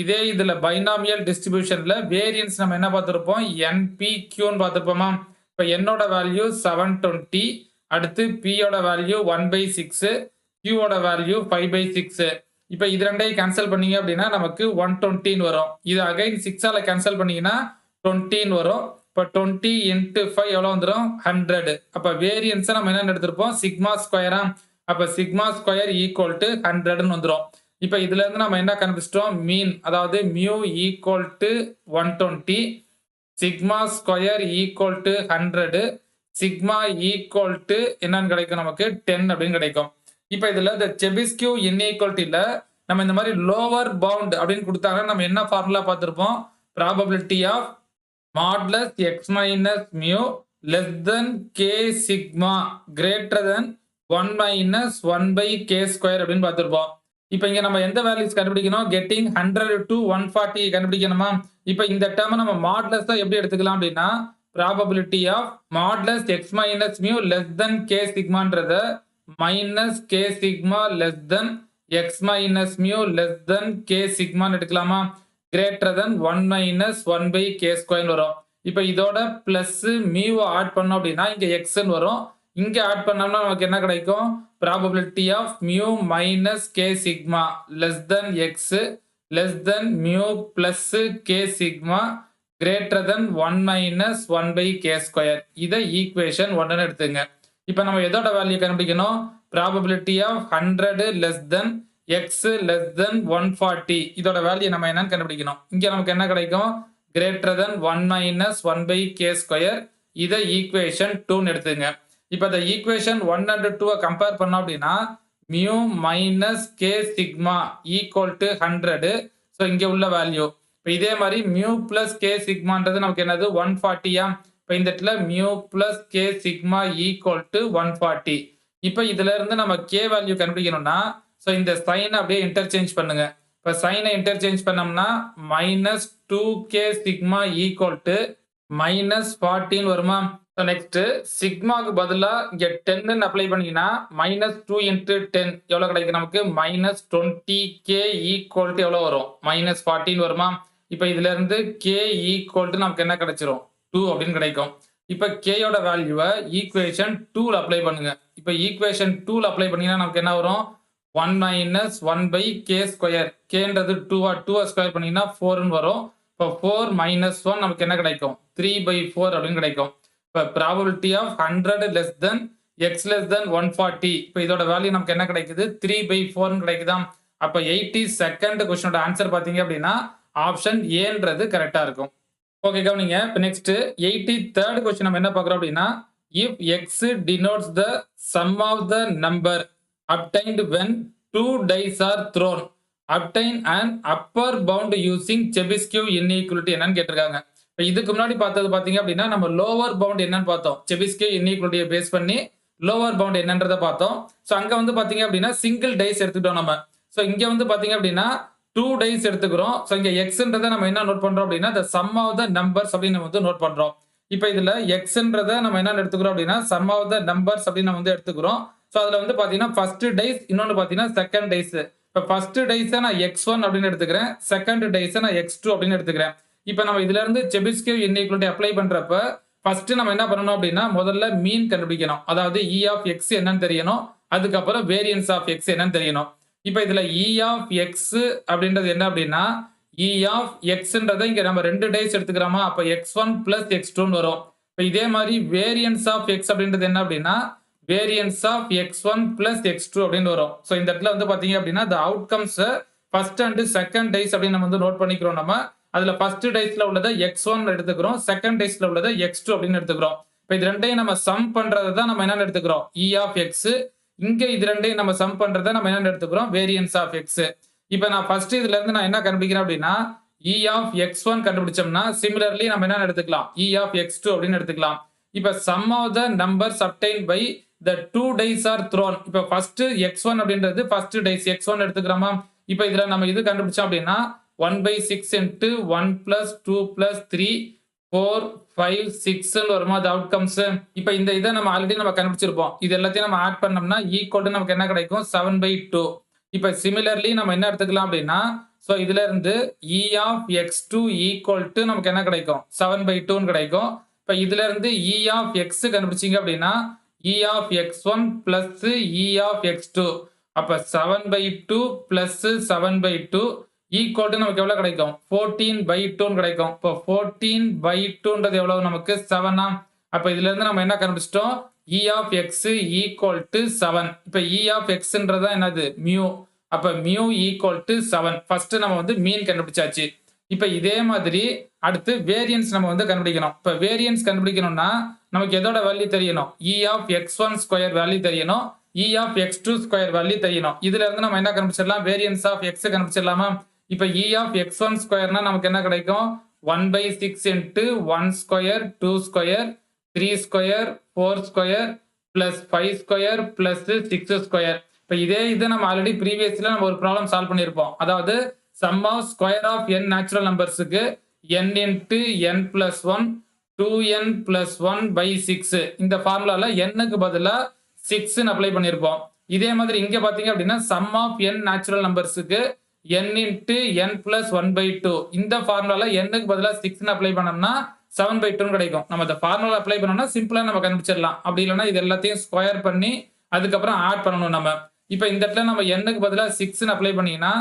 A: இதே இதுல பைனாமியல் டிஸ்ட்ரிபியூஷன்ல வேரியன்ஸ் நம்ம என்ன பார்த்திருப்போம் NPQன்னு பார்த்திருப்போமா. இப்ப என்னோட வேல்யூ 720, அடுத்து பியோட வேல்யூ 1/6, கியூவோட வேல்யூ 5/6. இப்ப இது ரெண்டையும் கேன்சல் பண்ணீங்க அப்படின்னா நமக்கு 120 வரும். இது அகைன் 6ஆல கேன்சல் பண்ணீங்கன்னா 20 வரும். இப்ப 20 இன்ட்டு 5 எவ்வளவு வந்துடும் 100. அப்ப வேரியன்ஸை நம்ம என்ன எடுத்திருப்போம் சிக்மா ஸ்கொயரா. அப்ப சிக்மா ஸ்கொயர் ஈக்குவல் டு 100ன்னு வந்துடும். இப்ப இதுல இருந்து நம்ம என்ன கண்டுபிடிச்சிட்டோம் மீன் அதாவது mu equal to 120, sigma square equal to 100, sigma equal to என்னன்னு கிடைக்கும் நமக்கு 10 அப்படின்னு கிடைக்கும். இப்ப இதுல இந்த செபிஸ்கியூ இன்இக்வாலிட்டில நம்ம இந்த மாதிரி லோவர் பவுண்ட் அப்படின்னு கொடுத்தாங்கன்னா நம்ம என்ன ஃபார்முலா பார்த்திருப்போம் probability of modulus x minus mu less than k sigma greater than 1 minus 1/k square அப்படின்னு பார்த்திருப்போம். இப்ப இங்க நம்ம எந்த வேல்யூஸ் கண்டுபிடிக்கணும் கெட்டிங் 100 to 140 கண்டுபிடிக்கணுமா. இப்ப இந்த டேர்ம் நம்ம மாடுலஸ் எப்படி எடுத்துக்கலாம் அப்படின்னா probability of modulus x minus mu less than k சிக்மான்றத minus k sigma less than x minus mu less than k சிக்மான்னு எடுக்கலாமா. Greater than 1 minus 1/k square வரும். இப்ப இதோட பிளஸ் மியூ ஆட் பண்ணோம் அப்படின்னா இங்க எக்ஸ்ன்னு வரும். இங்க ஆட் பண்ணோம்னா நமக்கு என்ன கிடைக்கும் probability of mu minus k sigma less than x less than mu plus k sigma greater than 1 minus 1/k square. இதை ஈக்குவேஷன் 1ன்னு எடுத்துங்க. இப்ப நம்ம எதோட வேல்யூ கண்டுபிடிக்கணும் probability of 100 less than x less than 140 இதோட வேல்யூ நம்ம என்னன்னு கண்டுபிடிக்கணும். இங்க நமக்கு என்ன கிடைக்கும் greater than 1 minus 1/k square. இதை ஈக்குவேஷன் 2ன்னு எடுத்துங்க. இப்ப இந்த ஈக்குவேஷன் 1 and 2 கம்பேர் பண்ணோம் அப்படின்னா mu minus k sigma equal to 100. So இங்க உள்ள வேல்யூ. இப்ப இதே மாதிரி மியூ பிளஸ் k சிக்மான்றது நமக்கு என்னது 140யா. இப்ப இந்த இடத்துல mu plus k sigma equal to 140. இப்ப இதுல இருந்து நம்ம k வேல்யூ கண்டுபிடிக்கணும்னா ஸோ இந்த சைனை அப்படியே இன்டர்சேஞ்ச் பண்ணுங்க. இப்ப சைனை இன்டர்சேஞ்ச் பண்ணோம்னா minus 2k sigma equal to minus 40 வருமா. நெக்ஸ்ட் சிக்மாக்கு பதிலா இங்க 10 அப்ளை பண்ணீங்கன்னா மைனஸ் 2 இன்ட்டு 10 எவ்வளவு கிடைக்கும் நமக்கு மைனஸ் 20k ஈக்குவல் டு எவ்வளவு வரும் மைனஸ் 14 வருமா. இப்ப இதுல இருந்து k ஈக்குவல் டு நமக்கு என்ன கிடைச்சிரும் 2 அப்படின்னு கிடைக்கும். இப்ப k யோட வேல்யூவை ஈக்குவேஷன் 2ல அப்ளை பண்ணுங்க. இப்ப ஈக்குவேஷன் 2ல அப்ளை பண்ணீங்கன்னா நமக்கு என்ன வரும் 1 மைனஸ் 1/k ஸ்கொயர். கேன்றது 2 ஸ்கொயர் பண்ணீங்கன்னா 4ன்னு வரும். இப்போ 4 மைனஸ் 1 நமக்கு என்ன கிடைக்கும் 3/4 அப்படின்னு கிடைக்கும். இப்போ probability of 100 less than x less than 140. இப்போ இதோட வேல்யூ நமக்கு என்ன கிடைக்குது 3/4 கிடைக்குதா. அப்போ 82nd கொஸ்டினோட ஆன்சர் பார்த்தீங்க அப்படின்னா ஆப்ஷன் ஏன்றது கரெக்டா இருக்கும். ஓகே கவனிங்க. இப்போ நெக்ஸ்ட் 83rd கொஸ்டின் நம்ம என்ன பார்க்குறோம் அப்படின்னா if x denotes the sum of the number obtained when 2 dice are thrown obtain an upper bound using Chebyshev inequality என்னன்னு கேட்டிருக்காங்க. இப்போ இதுக்கு முன்னாடி பார்த்தது பாத்தீங்க அப்படின்னா நம்ம லோவர் பவுண்ட் என்னன்னு பார்த்தோம் Chebyshev inequality பேஸ் பண்ணி லோவர் பவுண்ட் என்னன்றதை பார்த்தோம். ஸோ அங்க வந்து பாத்தீங்க அப்படின்னா சிங்கிள் டைஸ் எடுத்துக்கிட்டோம் நம்ம. ஸோ இங்க வந்து பாத்தீங்க அப்படின்னா 2 டைஸ் எடுத்துக்கிறோம். ஸோ இங்க எக்ஸ்ன்றதை நம்ம என்ன நோட் பண்றோம் அப்படின்னா the sum of the numbers அப்படின்னு நம்ம வந்து நோட் பண்றோம். இப்போ இதுல எக்ஸ்ன்றதை நம்ம என்ன எடுத்துக்கிறோம் அப்படின்னா sum of the numbers அப்படின்னு நம்ம வந்து எடுத்துக்கிறோம். ஸோ அதில் வந்து பார்த்தீங்கன்னா ஃபர்ஸ்ட் டைஸ் இன்னொன்று பார்த்தீங்கன்னா செகண்ட் டைஸ். இப்போ ஃபர்ஸ்ட் டைஸை நான் x1 அப்படின்னு எடுத்துக்கிறேன், செகண்ட் டைஸை நான் x2 அப்படின்னு எடுத்துக்கிறேன். இப்போ நம்ம இதுல இருந்து செபிஸ்கிவ் இன்இக்வாலிட்டி அப்ளை பண்றப்ப ஃபர்ஸ்ட் நம்ம என்ன பண்ணணும் அப்படின்னா முதல்ல மீன் கண்டுபிடிக்கணும். அதாவது e ஆஃப் x என்னன்னு தெரியணும், அதுக்கப்புறம் வேரியன்ஸ் ஆஃப் x என்னன்னு தெரியணும். இப்போ இதுல e ஆஃப் x அப்படின்றது என்ன அப்படின்னா e ஆஃப் xன்றதை இங்க நம்ம 2 டைஸ் எடுத்துக்கிறோமா, அப்போ x1 பிளஸ் x2 வரும். இப்போ இதே மாதிரி வேரியன்ஸ் ஆஃப் x அப்படின்றது என்ன அப்படின்னா variance of x1 plus x2 அப்படின்னு வரும். ஸோ இந்த இடத்துல வந்து பாத்தீங்க அப்படின்னா the outcomes first and second dice அப்படின்னு நம்ம வந்து நோட் பண்ணிக்கிறோம் நம்ம. அதுல ஃபர்ஸ்ட் டைஸ்ல உள்ளத x1 எடுத்துக்கிறோம். செகண்ட் டைஸ்ல உள்ளத x2 அப்படின்னு எடுத்துக்கிறோம். இப்ப இது ரெண்டையும் நம்ம சம் பண்றத தான் நம்ம என்னன்னு எடுத்துக்கிறோம்? E of x. இங்க இது ரெண்டையும் நம்ம சம் பண்றத நம்ம என்னன்னு எடுத்துக்கிறோம்? Variance of x. இப்ப நான் ஃபர்ஸ்ட் இதுல இருந்து நான் என்ன கண்டுபிடிக்கிறேன் அப்படின்னா E ஆஃப் x1 கண்டுபிடிச்சோம்னா சிமிலர்லி நம்ம என்ன எடுத்துக்கலாம்? E ஆஃப் x2 அப்படின்னு எடுத்துக்கலாம். இப்ப sum of the numbers obtained by the two dice are thrown. இப்ப ஃபர்ஸ்ட் x1 அப்படின்றது ஃபர்ஸ்ட் டைஸ் x1 எடுத்துக்கிறோமா? இப்ப இதுல நம்ம இது கண்டுபிடிச்சோம் அப்படின்னா 1/6 into 1 plus 2 plus 3 4 5 6 வருமா அது அவுட்கம்ஸ். இப்ப இந்த இதை நம்ம ஆல்ரெடி நம்ம கண்டுபிடிச்சிருப்போம். இது எல்லாத்தையும் நம்ம ஆட் பண்ணோம்னா ஈக்குவல் டு நமக்கு என்ன கிடைக்கும்? 7/2. இப்ப சிமிலர்லி நம்ம என்ன எடுத்துக்கலாம் அப்படின்னா சோ இதுல இருந்து E of x2 equal to நமக்கு என்ன கிடைக்கும்? 7/2 கிடைக்கும். இப்ப இதுல இருந்து E ஆஃப் x கண்டுபிடிச்சீங்க அப்படின்னா E of x1 plus E of x2. அப்ப 7/2 பிளஸ் 7/2 ஈக்குவல் டு நமக்கு எவ்வளவு கிடைக்கும்? 14/2 கிடைக்கும். இப்போ 14/2ன்றது எவ்வளவு நமக்கு? 7. அப்ப இதுல இருந்து நம்ம என்ன கண்டுபிடிச்சிட்டோம்? E of x equal to 7. இப்ப E ஆஃப் xன்றது என்னது? மியூ. அப்ப மியூ ஈக்குவல் டு 7. ஃபர்ஸ்ட் நம்ம வந்து மீன் கண்டுபிடிச்சாச்சு. இப்ப இதே மாதிரி அடுத்து வேரியன்ஸ் நம்ம வந்து கண்டுபிடிக்கணும். இப்ப வேரியன்ஸ் கண்டுபிடிக்கணும்னா நமக்கு எதோட வேல்யூ தெரியணும்? E of x1 square value தெரியணும். E of x2 square value தெரியணும். இதுல இருந்து நம்ம என்ன கண்டுபிடிச்சிடலாம்? வேரியன்ஸ் ஆஃப் x கண்டுபிடிச்சிடலாமா? இப்ப E ஆஃப் x1 ஸ்கொயர்னா நமக்கு என்ன கிடைக்கும்? 1/6 into 1 square 2 square 3 square 4 square plus 5 square plus 6 square. இப்ப இதே இது நம்ம ஆல்ரெடி ப்ரீவியஸ்ல நம்ம ஒரு ப்ராப்ளம் சால்வ் பண்ணியிருப்போம். அதாவது sum of square of n natural நம்பர்ஸுக்கு n into n plus 1 2n plus 1/6 இந்த ஃபார்முலால n-க்கு பதிலா 6 அப்ளை பண்ணியிருப்போம். இதே மாதிரி இங்க பாத்தீங்க அப்படின்னா சம் ஆஃப் n நேச்சுரல் நம்பர்ஸுக்கு n into n plus 1/2 இந்த ஃபார்முலால n-க்கு பதிலா 6 அப்ளை பண்ணோம்னா 7/2 கிடைக்கும். நம்ம இந்த ஃபார்முலா அப்ளை பண்ணோம்னா சிம்பிளா நம்ம கண்டுபிடிச்சிடலாம். அப்படி இல்லைன்னா இது எல்லாத்தையும் ஸ்கொயர் பண்ணி அதுக்கப்புறம் ஆட் பண்ணணும் நம்ம. இப்ப இந்த இடத்துல நம்ம n-க்கு பதிலா 6 அப்ளை பண்ணீங்கன்னா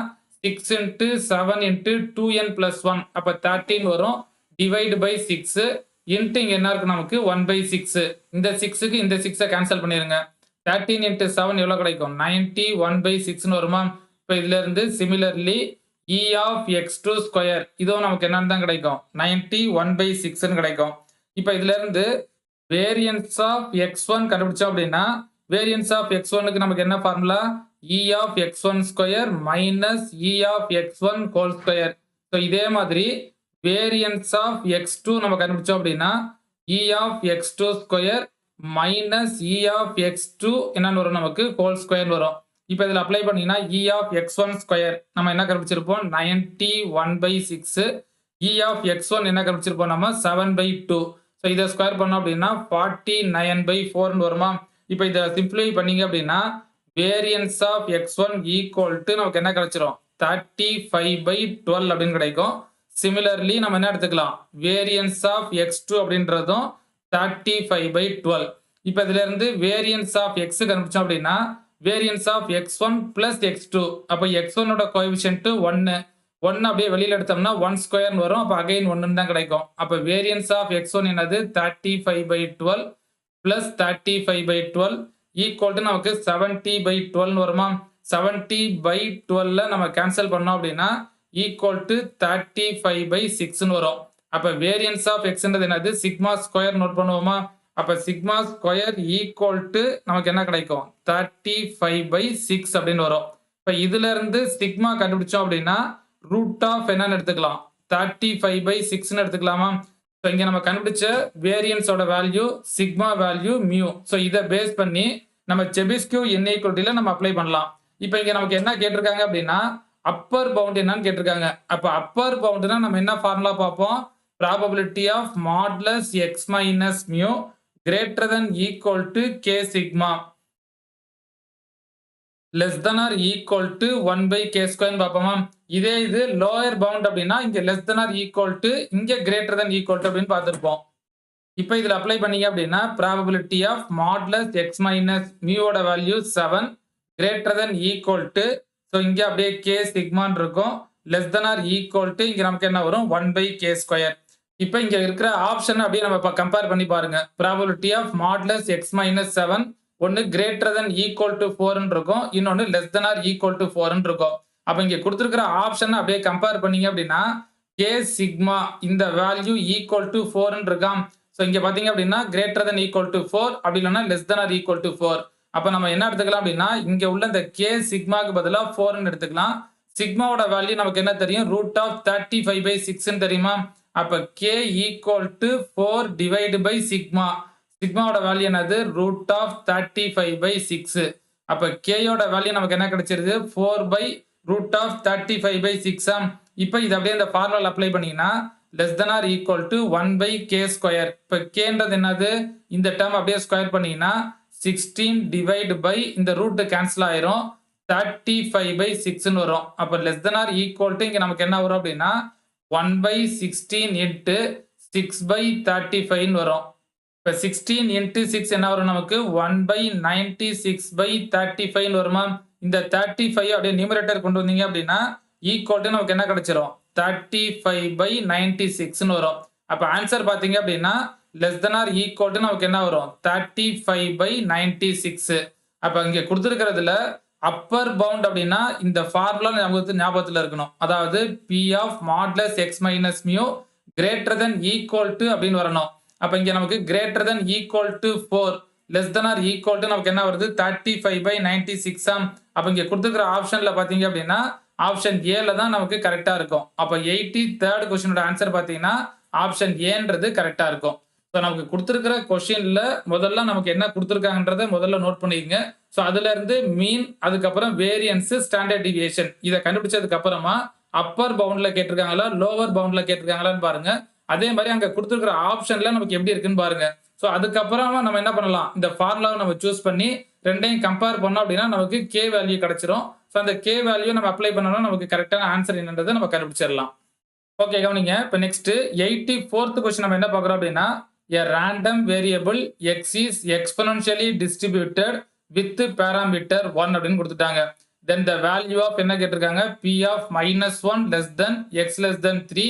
A: 6 into 7 into 2n plus 1 அப்ப 13 வரும். டிவைட் பை 6 இன்ட்டு இங்க என்ன இருக்கு நமக்கு? 1/6. இந்த 6க்கு இந்த 6 கேன்சல் பண்ணிருங்க. 13 into 7 எவ்வளவு கிடைக்கும்? 91/6 வருமா? இப்ப இதுல இருந்து similarly E of x2 square இதுவும் நமக்கு என்னன்னு தான் கிடைக்கும்? 91/6 கிடைக்கும். இப்ப இதுல இருந்து வேரியன்ஸ் ஆஃப் x1 கண்டுபிடிச்சோம் அப்படின்னா வேரியன்ஸ் ஆஃப் x1க்கு நமக்கு என்ன formula? E of x1 square minus E of x1 whole square. So இதே மாதிரி வேரியன்ஸ் ஆஃப் x2 நம்ம கண்டுபிடிச்சோம் அப்படின்னா E of x2 square minus E of x2 என்னன்னு வரும் நமக்கு? ஹோல் ஸ்கொயர் வரும். இப்போ இதில் அப்ளை பண்ணீங்கன்னா E ஆஃப் x1 ஸ்கொயர் நம்ம என்ன கண்டுபிடிச்சிருப்போம்? 91/6. E ஆஃப் x1 என்ன கண்டுபிடிச்சிருப்போம் நம்ம? 7/2. ஸோ இதை ஸ்கொயர் பண்ணோம் அப்படின்னா 49/4 வருமா? இப்போ இதை சிம்பிளை பண்ணீங்க அப்படின்னா variance of x1 equal to நமக்கு என்ன கிடைச்சிரும்? 35/12 அப்படின்னு கிடைக்கும். சிமிலர்லி நம்ம என்ன எடுத்துக்கலாம்? வேரியன்ஸ் ஆஃப் x2 அப்படின்றதும் 35/12. இப்போ இதுல இருந்து வேரியன்ஸ் ஆஃப் x கண்டுபிடிச்சோம் அப்படின்னா variance of x1 plus x2. அப்போ x1ஓட கோஎஃபிஷியன்ட் 1 அப்படியே வெளியில எடுத்தோம்னா 1 ஸ்கொயர் வரும். அப்போ அகைன் 1 தான் கிடைக்கும். அப்போ வேரியன்ஸ் ஆஃப் x1 என்னது? 35/12 பிளஸ் 35/12 ஈக்குவல் டு நமக்கு 70/12 வருமா? 70/12 நம்ம கேன்சல் பண்ணோம் அப்படின்னா ஈக்குவல் டு 35/6 வரும். அப்ப வேரியன்ஸ் ஆஃப் எக்ஸ்ன்றது என்னது? சிக்மா ஸ்கொயர் நோட் பண்ணுவோமா? அப்ப சிக்மா ஸ்கொயர் ஈக்குவல் டு நமக்கு என்ன கிடைக்கும்? 35/6 அப்படின்னு வரும். இப்ப இதுல இருந்து சிக்மா கண்டுபிடிச்சோம் அப்படின்னா ரூட் ஆஃப் என்னன்னு எடுத்துக்கலாம்? 35/6 எடுத்துக்கலாமா? இங்க நம்ம கண்டுபிடிச்ச வேரியன்ஸோட value sigma value mu. So இதை பேஸ் பண்ணி நம்ம செபிஸ்கியூ இன்இக்வாலிட்டியில நம்ம அப்ளை பண்ணலாம். இப்போ இங்க நமக்கு என்ன கேட்டிருக்காங்க அப்படின்னா அப்பர் பவுண்ட் என்னன்னு கேட்டிருக்காங்க. அப்ப அப்பர் பவுண்ட்னா நம்ம என்ன ஃபார்முலா பார்ப்போம்? Probability of modulus X minus mu greater than equal to K sigma less than or equal to 1/k square பார்ப்போமா? இதே இது லோயர் பவுண்ட் அப்படின்னா இங்க less than or equal to இங்க கிரேட்டர் தென் ஈக்குவல் டு அப்படின்னு பார்த்துருப்போம். இப்போ இதுல அப்ளை பண்ணீங்க அப்படின்னா probability of modulus X minus மியூவோட value 7 greater than equal to so இங்க அப்படியே கே சிக்மான் இருக்கும். Less than or equal to இங்க நமக்கு என்ன வரும்? 1/k square. இப்போ இங்க இருக்கிற ஆப்ஷன் அப்படியே நம்ம கம்பேர் பண்ணி பாருங்க. Probability of modulus X minus 7 ஒன்னு கிரேட்டர் தென் ஈக்குவல் டு 4 இருக்கும், இன்னொன்னு less than or equal to 4 இருக்கும். அப்ப இங்க குடுத்திருக்கிற ஆப்ஷன் அப்படியே கம்பேர் பண்ணீங்க அப்படின்னா, கே சிக்மா இந்த வேல்யூ ஈக்குவல் டூ 4 ன்னு இருக்காம். சோ இங்க பாத்தீங்க அப்படின்னா கிரேட்டர் தென் ஈக்குவல் டு 4 அப்படி இல்லன்னா less than or equal to 4. அப்ப நம்ம என்ன எடுத்துக்கலாம் அப்படின்னா, இங்க உள்ள இந்த கே சிக்மாக்கு பதிலா 4 ன்னு எடுத்துக்கலாம். சிக்மாவோட வேல்யூ நமக்கு என்ன தெரியும்? ரூட் ஆஃப் 35/6 ன்னு தெரியுமா? அப்ப k equal to 4 divide by sigma. சிக்மாவோட வேல்யூ என்னது? Root of 35/6. அப்ப k யோட வேல்யூ நமக்கு என்ன கிடைச்சிருது? 4 பை ரூட் ஆஃப் 35/6 ஆம். இப்ப இத அப்படியே இந்த ஃபார்முலால அப்ளை பண்ணீங்கன்னா less than or equal to 1 by k square. இப்ப kன்றது என்னது? இந்த டேர்ம் அப்படியே ஸ்கொயர் பண்ணீங்கன்னா 16 டிவைட் பை இந்த ரூட் கேன்சல் ஆயிரும் 35/6 ன்னு வரும். அப்ப less than or equal to இங்க நமக்கு என்ன வரும் அப்படின்னா 1 பை 16 இன்டு 6 பை 35 ன்னு வரும். இப்ப 16 இன்டு 6 என்ன வரும் நமக்கு? 1 பை 96 பை 35 ன்னு வருமா? இந்த 35 அப்படியே நியூமரேட்டர் கொண்டு வந்தீங்க அப்படின்னா ஈக்குவல் டு நமக்கு என்ன கிடைச்சிரும்? 35/96 ன்னு வரும். அப்ப ஆன்சர் பாத்தீங்க அப்படின்னா less than or equal to நமக்கு என்ன வரும்? 35/96. அப்ப இங்க கொடுத்திருக்கிறதுல அப்பர் பவுண்ட் அப்படின்னா இந்த ஃபார்முலா நமக்கு ஞாபகத்துல இருக்கணும். அதாவது P of modulus x minus mu greater than equal to அப்படின்னு வரணும். அப்ப இங்க நமக்கு greater than equal to 4 less than or equal to நமக்கு என்ன வருது? 35/96 ஆம். அப்ப இங்க கொடுத்திருக்கிற ஆப்ஷன்ல பாத்தீங்க அப்படின்னா ஆப்ஷன் ஏல தான் நமக்கு கரெக்டா இருக்கும். அப்ப 83rd கொஸ்டினோட ஆன்சர் பாத்தீங்கன்னா ஆப்ஷன் ஏன்றது கரெக்டா இருக்கும். சோ நமக்கு கொடுத்திருக்கிற கொஸ்டின்ல முதல்ல நமக்கு என்ன கொடுத்திருக்காங்கன்றத முதல்ல நோட் பண்ணிக்கங்க. சோ அதுல இருந்து மீன், அதுக்கப்புறம் வேரியன்ஸ், ஸ்டாண்டர்ட் டிவியேஷன் இத கண்டுபிடிச்சதுக்கு அப்புறமா அப்பர் பவுண்ட்ல கேட்டிருக்காங்களா, லோவர் பவுண்ட்ல கேட்டிருக்காங்களான்னு பாருங்க. அதே மாதிரி அங்க கொடுத்திருக்கிற ஆப்ஷன்ல நமக்கு எப்படி இருக்குன்னு பாருங்க. சோ அதுக்கப்புறமா நம்ம என்ன பண்ணலாம்? இந்த ஃபார்முலாவை நம்ம சூஸ் பண்ணி ரெண்டையும் கம்பேர் பண்ணோம் அப்படின்னா நமக்கு கே வேல்யூ கிடைச்சிரும். சோ அந்த கே வேல்யூ நம்ம அப்ளை பண்ணோம்னா நமக்கு கரெக்டான ஆன்சர் என்னன்றதை நம்ம கண்டுபிடிச்சிடலாம். ஓகே கவனிங்க. இப்ப நெக்ஸ்ட் 84th கொஸ்டின் நம்ம என்ன பார்க்கறோம் அப்படின்னா a random variable x is exponentially distributed with parameter 1 அப்படின்னு கொடுத்துட்டாங்க. then the value of என்ன கேட்டிருக்காங்க? p of -1 less than x less than 3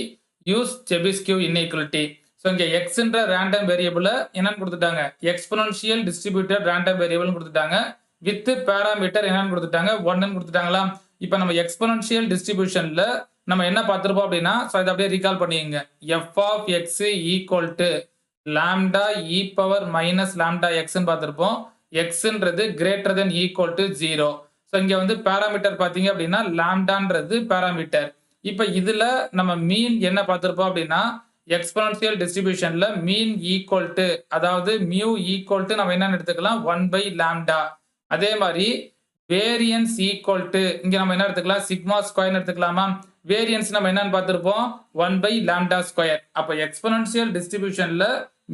A: use Chebyshev inequality. so இங்க x என்ற random variable என்னன்னு கொடுத்துட்டாங்க? exponential distributed random variable கொடுத்துட்டாங்க. with parameter என்னன்னு கொடுத்துட்டாங்க? 1 ன்னு கொடுத்துட்டாங்களா? இப்போ நம்ம exponential distributionல நம்ம என்ன பார்த்திருப்போம் அப்படின்னா சோ இத அப்படியே ரீகால் பண்ணிக்கங்க. f of x equal to lambda e power minus lambda x ன்னு பார்த்திருப்போம். x ன்றது greater than equal to 0. So இங்க வந்து பாராமீட்டர் பாத்தீங்க அப்படின்னா லாம்டான்றது பாராமீட்டர். இப்போ இதுல நம்ம மீன் என்ன பார்த்திருப்போம் அப்படின்னா எக்ஸ்போனன்ஷியல் டிஸ்ட்ரிபியூஷன்ல மீன் ஈக்குவல் டு அதாவது மியூ ஈக்குவல் டு நம்ம என்ன எடுத்துக்கலாம்? 1 பை லாம்டா. அதே மாதிரி வேரியன்ஸ் ஈக்குவல் டு இங்க நம்ம என்ன எடுத்துக்கலாம்? சிக்மா ஸ்கொயர் எடுத்துக்கலாமா? வேரியன்ஸ் நம்ம என்னன்னு பார்த்திருப்போம்? 1 பை லாம்டா ஸ்கொயர். அப்ப எக்ஸ்போனன்ஷியல் டிஸ்ட்ரிபியூஷன்ல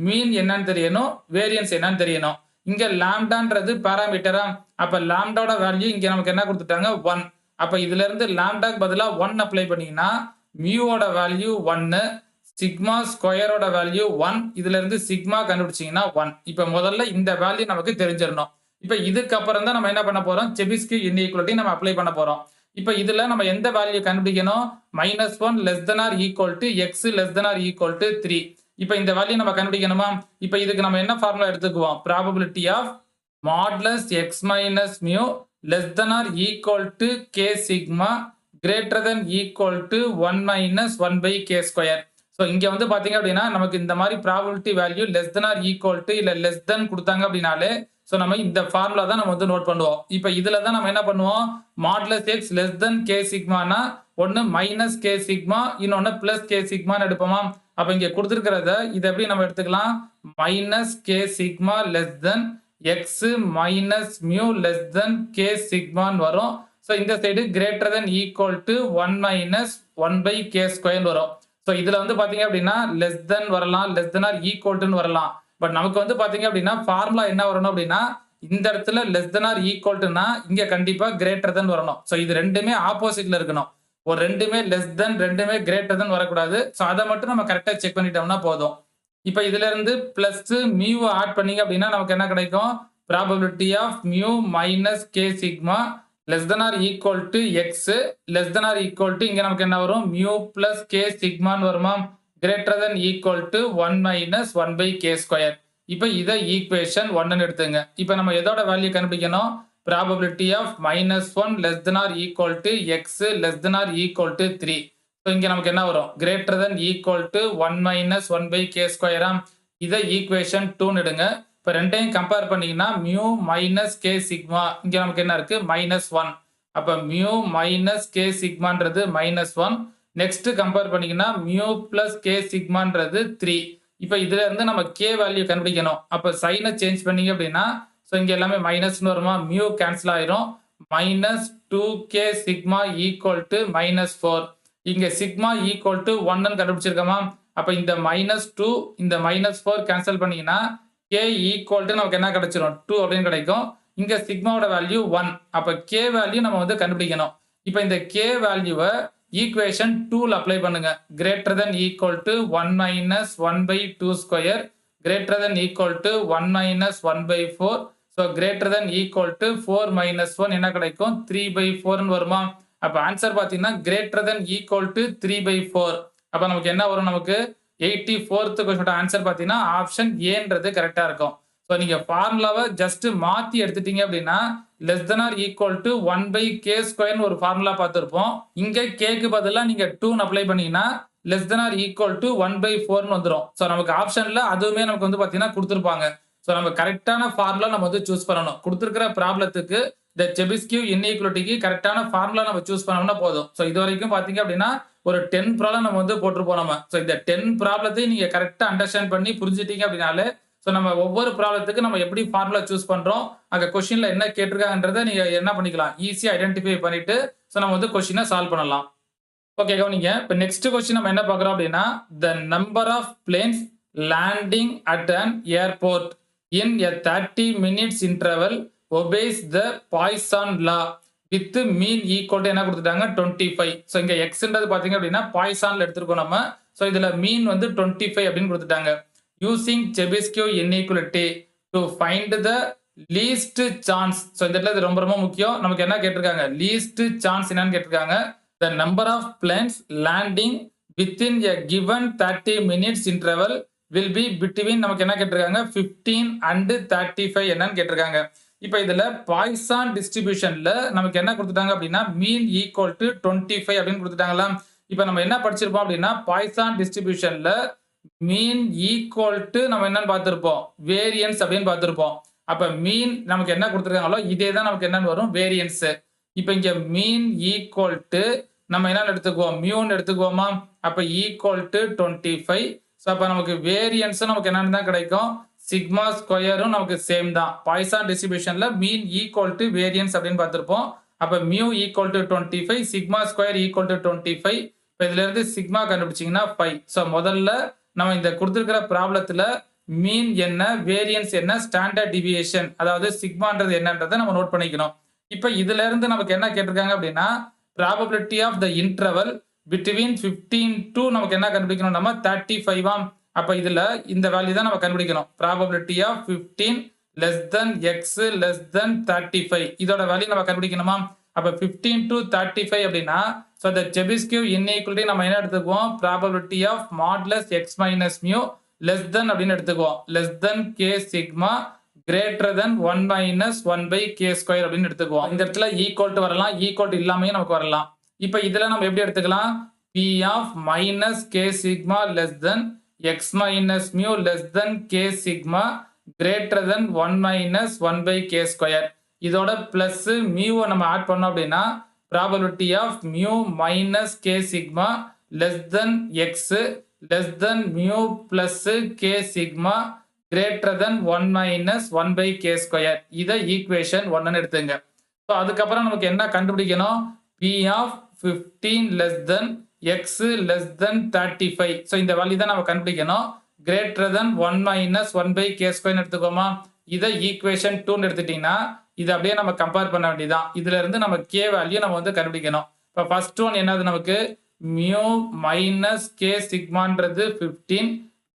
A: மீன் என்னன்னு தெரியணும், வேரியன்ஸ் என்னன்னு தெரியணும். இங்க லாம்டான்றது பாராமீட்டரா? அப்ப லாம்டாவோட வேல்யூ இங்க நமக்கு என்ன கொடுத்துட்டாங்க? 1. அப்ப இதுல இருந்து லாம்டாக்கு பதிலா 1 அப்ளை பண்ணீங்கன்னா மியூவோட வேல்யூ 1, சிக்மா ஸ்கொயரோட வேல்யூ 1, இதுல இருந்து சிக்மா கண்டுபிடிச்சீங்கன்னா 1. இப்ப முதல்ல இந்த வேல்யூ நமக்கு தெரிஞ்சிடணும். இப்ப இதுக்கு அப்புறம் தான் நம்ம என்ன பண்ண போறோம்? செபிஸ்கி இன்இக்வாலிட்டி நம்ம அப்ளை பண்ண போறோம். இப்ப இதுல நம்ம எந்த வேல்யூ கண்டுபிடிக்கணும்? -1 less than or equal to x less than or equal to 3. இப்ப இந்த வேல்யூ நம்ம கண்டுபிடிக்கணுமா? இப்ப இதுக்கு நம்ம என்ன ஃபார்முலா எடுத்துக்குவோம்? probability of modulus x minus mu less than or equal to k sigma greater than equal to 1 minus 1 by k square. So இங்க வந்து பாத்தீங்க அப்படின்னா நமக்கு இந்த மாதிரி probability value less than or equal to இல்ல less than கொடுத்தாங்க அப்படினாலே சோ நம்ம இந்த ஃபார்முலா தான் நம்ம வந்து நோட் பண்ணுவோம். இப்போ இதுல தான் நம்ம என்ன பண்ணுவோம்? modulus x less than k sigma னா ஒன்னு minus k sigma இன்னொன்னு plus k sigma ன்னு எடுப்போமா? அப்ப இங்க கொடுத்திருக்கிறத இத எப்படி நம்ம எடுத்துக்கலாம்? minus k sigma less than x minus mu less than k sigma ன்னு வரும். சோ இந்த side greater than equal to 1 minus 1 by k square ன்னு வரும். சோ இதுல வந்து பாத்தீங்க அப்படின்னா less than வரலாம், less than or equal to ன்னு வரலாம். பட் நமக்கு வந்து பாத்தீங்க அப்படின்னா ஃபார்முலா என்ன வரணும் அப்படின்னா இந்த இடத்துல less than or equal to னா இங்க கண்டிப்பா greater than வரணும். சோ இது ரெண்டுமே ஆப்போசிட்ல இருக்கணும். ஒரு ரெண்டுமே less than ரெண்டுமே greater than வரக்கூடாது. சோ அத மட்டும் நம்ம கரெக்ட்டா செக் பண்ணிட்டோம்னா போதும். இப்போ இதுல இருந்து பிளஸ் மியூ ஆட் பண்ணீங்க அப்படின்னா நமக்கு என்ன கிடைக்கும்? probability of mu minus k sigma less than or equal to x less than or equal to இங்க நமக்கு என்ன வரும்? mu plus k sigma ன்னு வருமா? greater than equal to 1 minus 1 by k square. இப்போ இத ஈக்குவேஷன் 1 ன்னு எடுத்துங்க. இப்போ நம்ம எதோட வேல்யூ கண்டுபிடிக்கணும்? Probability of -1 less than or equal to X less than or equal to 3. So இங்க நமக்கு என்ன வரும்? Greater than equal to 1 - 1 by K ஸ்கொயரா? இதை ஈக்குவேஷன் 2ன்னு எடுங்க. இப்போ ரெண்டையும் கம்பேர் பண்ணீங்கன்னா மியூ மைனஸ் கே சிக்மா, இங்க நமக்கு என்ன இருக்கு? -1. அப்ப மியூ மைனஸ் கே சிக்மான்றது -1. நெக்ஸ்ட் கம்பேர் பண்ணீங்கன்னா மியூ பிளஸ் கே சிக்மான்றது 3. இப்போ இதுல இருந்து நம்ம கே வேல்யூ கண்டுபிடிக்கணும். அப்ப சைனை சேஞ்ச் பண்ணீங்க அப்படின்னா, ஸோ இங்க எல்லாமே மைனஸ்னு வருமா? மியூ கேன்சல் ஆயிரும். -2k sigma equal to -4. இங்க சிக்மா ஈக்குவல் டு 1ன்னு கண்டுபிடிச்சிருக்கோமா? அப்ப இந்த -2 இந்த -4 கேன்சல் பண்ணீங்கன்னா k ஈக்குவல் டு நமக்கு என்ன கிடைச்சிரும்? 2 அப்படின்னு கிடைக்கும். இங்க சிக்மாவோட வேல்யூ 1. அப்ப k வேல்யூ நம்ம வந்து கண்டுபிடிக்கணும். இப்ப இந்த k வேல்யூவை ஈக்குவேஷன் 2ல அப்ளை பண்ணுங்க. Greater than equal to 1 - 1 by 2 square greater than equal to 1 - 1 by 4. So greater than equal to 4 - 1 என்ன கிடைக்கும்? 3/4ன்னு வருமா? அப்ப ஆன்சர் பாத்தீங்கன்னா கிரேட்டர் தென் ஈக்குவல் டு 3/4. அப்ப நமக்கு என்ன வரும்? நமக்கு 84th கொஸ்டினோட ஆன்சர் பாத்தீங்கன்னா ஆப்ஷன் ஏன்றது கரெக்டா இருக்கும். ஸோ நீங்க ஃபார்முலாவை ஜஸ்ட் மாத்தி எடுத்துட்டீங்க அப்படின்னா less than or equal to 1 by k ஸ்கொயர்னு ஒரு ஃபார்முலா பார்த்துருப்போம். இங்க கேக்கு பதிலாக நீங்க 2 அப்ளை பண்ணீங்கன்னா less than or equal to 1/4ன்னு வந்துடும். ஸோ நமக்கு ஆப்ஷன்ல அதுவுமே நமக்கு வந்து பாத்தீங்கன்னா கொடுத்துருப்பாங்க. ஸோ நம்ம கரெக்டான ஃபார்முலா நம்ம வந்து சூஸ் பண்ணணும். கொடுத்துருக்கிற ப்ராப்ளத்துக்கு இந்த செபிஸ்கியூ இன்இக்வாலிட்டிக்கு கரெக்டான ஃபார்முலா நம்ம சூஸ் பண்ணோம்னா போதும். ஸோ இது வரைக்கும் பாத்தீங்க அப்படின்னா ஒரு 10 ப்ராப்ளம் நம்ம வந்து போட்டிருப்போம் நம்ம. ஸோ இந்த 10 ப்ராப்ளத்தையும் நீங்க கரெக்டா அண்டர்ஸ்டாண்ட் பண்ணி புரிஞ்சுட்டீங்க அப்படின்னாலே ஸோ நம்ம ஒவ்வொரு ப்ராப்ளத்துக்கு நம்ம எப்படி ஃபார்முலா சூஸ் பண்றோம், அங்க கொஸ்டின்ல என்ன கேட்டிருக்காங்கன்றதை நீங்க என்ன பண்ணிக்கலாம்? ஈஸியா ஐடென்டிஃபை பண்ணிட்டு ஸோ நம்ம வந்து கொஸ்டினை சால்வ் பண்ணலாம். ஓகே கவனிங்க. இப்போ நெக்ஸ்ட் கொஸ்டின் நம்ம என்ன பார்க்குறோம் அப்படின்னா, the number of planes landing at an airport in a 30 minutes interval obeys the Poisson law with mean equal to என்ன கொடுத்துட்டாங்க? 25. ஸோ இங்க எக்ஸ்ன்றது பாத்தீங்க அப்படின்னா பாய்சான்ல எடுத்திருக்கோம் நம்ம. ஸோ இதுல மீன் வந்து 25 அப்படின்னு கொடுத்துட்டாங்க. Using Chebyshev inequality to find the least chance. So இந்த இடத்துல இது ரொம்ப ரொம்ப முக்கியம். நமக்கு என்ன கேட்டிருக்காங்க? லீஸ்ட் சான்ஸ் என்னன்னு கேட்டிருக்காங்க. The number of planes landing within a given 30 minutes interval will be between நமக்கு என்ன கேட்டிருக்காங்க? 15 and 35 என்னன்னு கேட்டிருக்காங்க. இப்போ இதுல பாய்சான் டிஸ்ட்ரிபியூஷன்ல நமக்கு என்ன கொடுத்துட்டாங்க அப்படின்னா மீன் ஈக்குவல் டு 25 அப்படின்னு கொடுத்துட்டாங்களா? இப்போ நம்ம என்ன படிச்சிருப்போம் அப்படின்னா பாய்சான் டிஸ்ட்ரிபியூஷன்ல மீன் ஈக்குவல் டு நம்ம என்னன்னு பார்த்திருப்போம்? வேரியன்ஸ் அப்படின்னு பார்த்திருப்போம். அப்ப மீன் நமக்கு என்ன கொடுத்துருக்காங்களோ இதே தான் நமக்கு என்னன்னு வரும்? வேரியன்ஸ். இப்போ இங்க மீன் ஈக்குவல் டு நம்ம என்னன்னு எடுத்துக்குவோம்? மியூன்னு எடுத்துக்குவோமா? அப்ப ஈக்குவல் டு 25. ஸோ அப்ப நமக்கு வேரியன்ஸும் நமக்கு என்னன்னு தான் கிடைக்கும்? சிக்மா ஸ்கொயரும் நமக்கு சேம் தான். பாய்சான் டிஸ்ட்ரிபியூஷன்ல மீன் ஈக்குவல் டு வேரியன்ஸ் அப்படின்னு பார்த்திருப்போம். அப்ப mu equal to 25, sigma square equal to 25. இப்போ இதுல இருந்து சிக்மா கண்டுபிடிச்சீங்கன்னா 5. ஸோ முதல்ல நம்ம இந்த கொடுத்துருக்கிற ப்ராப்ளத்துல மீன் என்ன, வேரியன்ஸ் என்ன, ஸ்டாண்டர்ட் டிவியேஷன் அதாவது சிக்மான்றது என்னன்றதை நம்ம நோட் பண்ணிக்கணும். இப்போ இதுல இருந்து நமக்கு என்ன கேட்டிருக்காங்க அப்படின்னா probability of the interval between 15 to நமக்கு என்ன கண்டுபிடிக்கணும்? நம்ம 35. அப்ப இதுல இந்த வேல்யூ தான் நம்ம கண்டுபிடிக்கணும். Probability of 15 less than x less than 35 இதோட வேல்யூ நம்ம கண்டுபிடிக்கணுமா? அப்ப 15 to 35 அப்படின்னா so the Chebyshev inequality நம்ம என்ன எடுத்துக்குவோம்? probability of modulus x minus mu less than அப்படின்னு எடுத்துக்குவோம். less than k sigma greater than 1 minus 1 by k square அப்படின்னு எடுத்துக்குவோம். இந்த இடத்துல equal to வரலாம், equal to இல்லாமையே நமக்கு வரலாம். இப்போ இதுல நம்ம எப்படி எடுத்துக்கலாம்? p of minus k sigma less than x minus mu less than k sigma greater than 1 minus 1 by k square. இதோட plus mu நம்ம ஆட் பண்ணோம் அப்படின்னா probability of mu minus k sigma less than x less than mu plus k sigma greater than 1 minus 1 by k square. இதை equation 1 எடுத்துங்க. So அதுக்கப்புறம் நமக்கு என்ன கண்டுபிடிக்கணும்? p of 15 less than x less than 35. So இந்த value தான் நம்ம கண்டுபிடிக்கணும். greater than 1 minus 1 by k square எடுத்துக்கோமா? இதை equation 2 எடுத்துட்டீங்கன்னா இது அப்படியே நம்ம கம்பேர் பண்ண வேண்டியதான். இதுல இருந்து நம்ம k வேல்யூ நம்ம வந்து கண்டுபிடிக்கணும். இப்போ ஃபர்ஸ்ட் ஒன் என்னது நமக்கு? mu minus k சிக்மான்றது 15,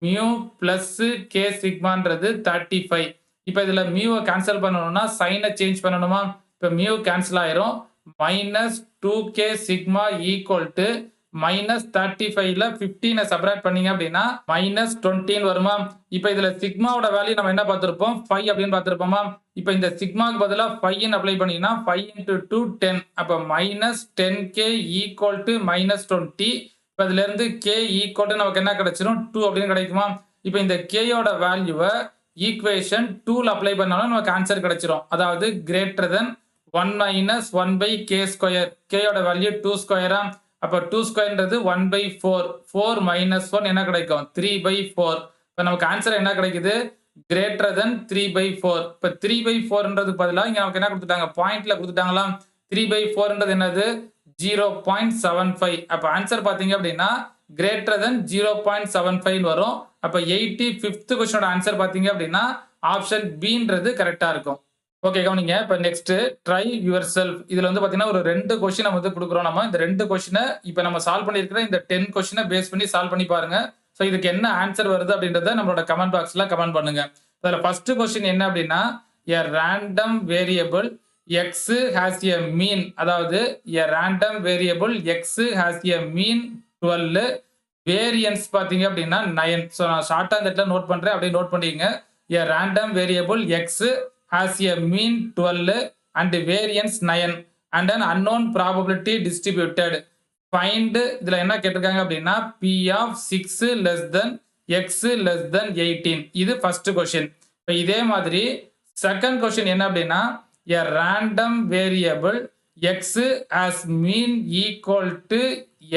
A: mu plus k சிக்மான்றது 35. இப்போ இதுல மியூவை கேன்சல் பண்ணணும்னா சைனை சேஞ்ச் பண்ணணுமா? இப்போ மியூ கேன்சல் ஆயிரும். minus 2k sigma equal to -35ல 15 சப்ராக்ட் பண்ணீங்க அப்படின்னா -20 வருமா? இப்ப இதுல சிக்மாவோட வேல்யூ நம்ம என்ன பார்த்திருப்போம்? 5 அப்படின்னு பார்த்திருப்போமா? இப்ப இந்த சிக்மாக்கு பதிலா 5 அப்ளை பண்ணீங்கன்னா 5 into 2 10. அப்ப -10k ஈக்குவல் டு -20. இப்ப இதுல இருந்து k ஈக்குவல் டு நமக்கு என்ன கிடைச்சிரும்? 2 அப்படின்னு கிடைக்குமா? இப்ப இந்த k யோட வேல்யூவை ஈக்குவேஷன் 2ல அப்ளை பண்ணாலும் நமக்கு ஆன்சர் கிடைச்சிரும். அதாவது greater than 1 minus 1 by k square. k யோட வேல்யூ 2 ஸ்கொயரா? அப்ப 2 ஸ்கொயர்ன்றது 1 by 4. 4 minus 1 என்ன கிடைக்கும்? 3 by 4. இப்ப நமக்கு ஆன்சர் என்ன கிடைக்குது? Greater than 3 by 4. இப்ப 3 by 4ன்றதுக்கு பதிலா இங்க நமக்கு என்ன கொடுத்துட்டாங்க? பாயிண்ட்ல கொடுத்துட்டாங்களா? 3 by 4ன்றது என்னது? 0.75. அப்ப ஆன்சர் பாத்தீங்க அப்படின்னா கிரேட்டர் தென் 0.75 வரும். அப்ப 85th கொஸ்டினோட ஆன்சர் பாத்தீங்க அப்படின்னா ஆப்ஷன் பின்றது கரெக்டா இருக்கும். ஓகே கவனிங்க. இப்ப நெக்ஸ்ட் ட்ரை யுவர் செல்ஃப். இதுல வந்து பாத்தீங்கன்னா ஒரு 2 கொஸ்டின் நம்ம வந்து கொடுக்குறோம். நம்ம இந்த 2 கொஸ்டினை இப்ப நம்ம சால்வ் பண்ணிருக்கிற இந்த 10 கொஸ்டினை பேஸ் பண்ணி சால்வ் பண்ணி பாருங்க. ஸோ இதுக்கு என்ன ஆன்சர் வருது அப்படின்றத நம்மளோட கமெண்ட் பாக்ஸ்ல கமெண்ட் பண்ணுங்க. அதுல ஃபர்ஸ்ட் கொஸ்டின் என்ன அப்படின்னா a random variable x has a mean, அதாவது a random variable x has a mean 12, variance பாத்தீங்க அப்படின்னா 9. ஸோ நான் ஷார்ட்டா இந்த இடத்துல நோட் பண்றேன், அப்படியே நோட் பண்ணிக்கங்க. a random variable x has a mean 12 and variance 9 and an unknown probability distributed. Find, இதுல என்ன கேட்டிருக்காங்க அப்படின்னா p of 6 less than x less than 18. இது ஃபர்ஸ்ட் கொஸ்டின். இப்போ இதே மாதிரி செகண்ட் கொஸ்டின் என்ன அப்படின்னா a random variable x has mean equal to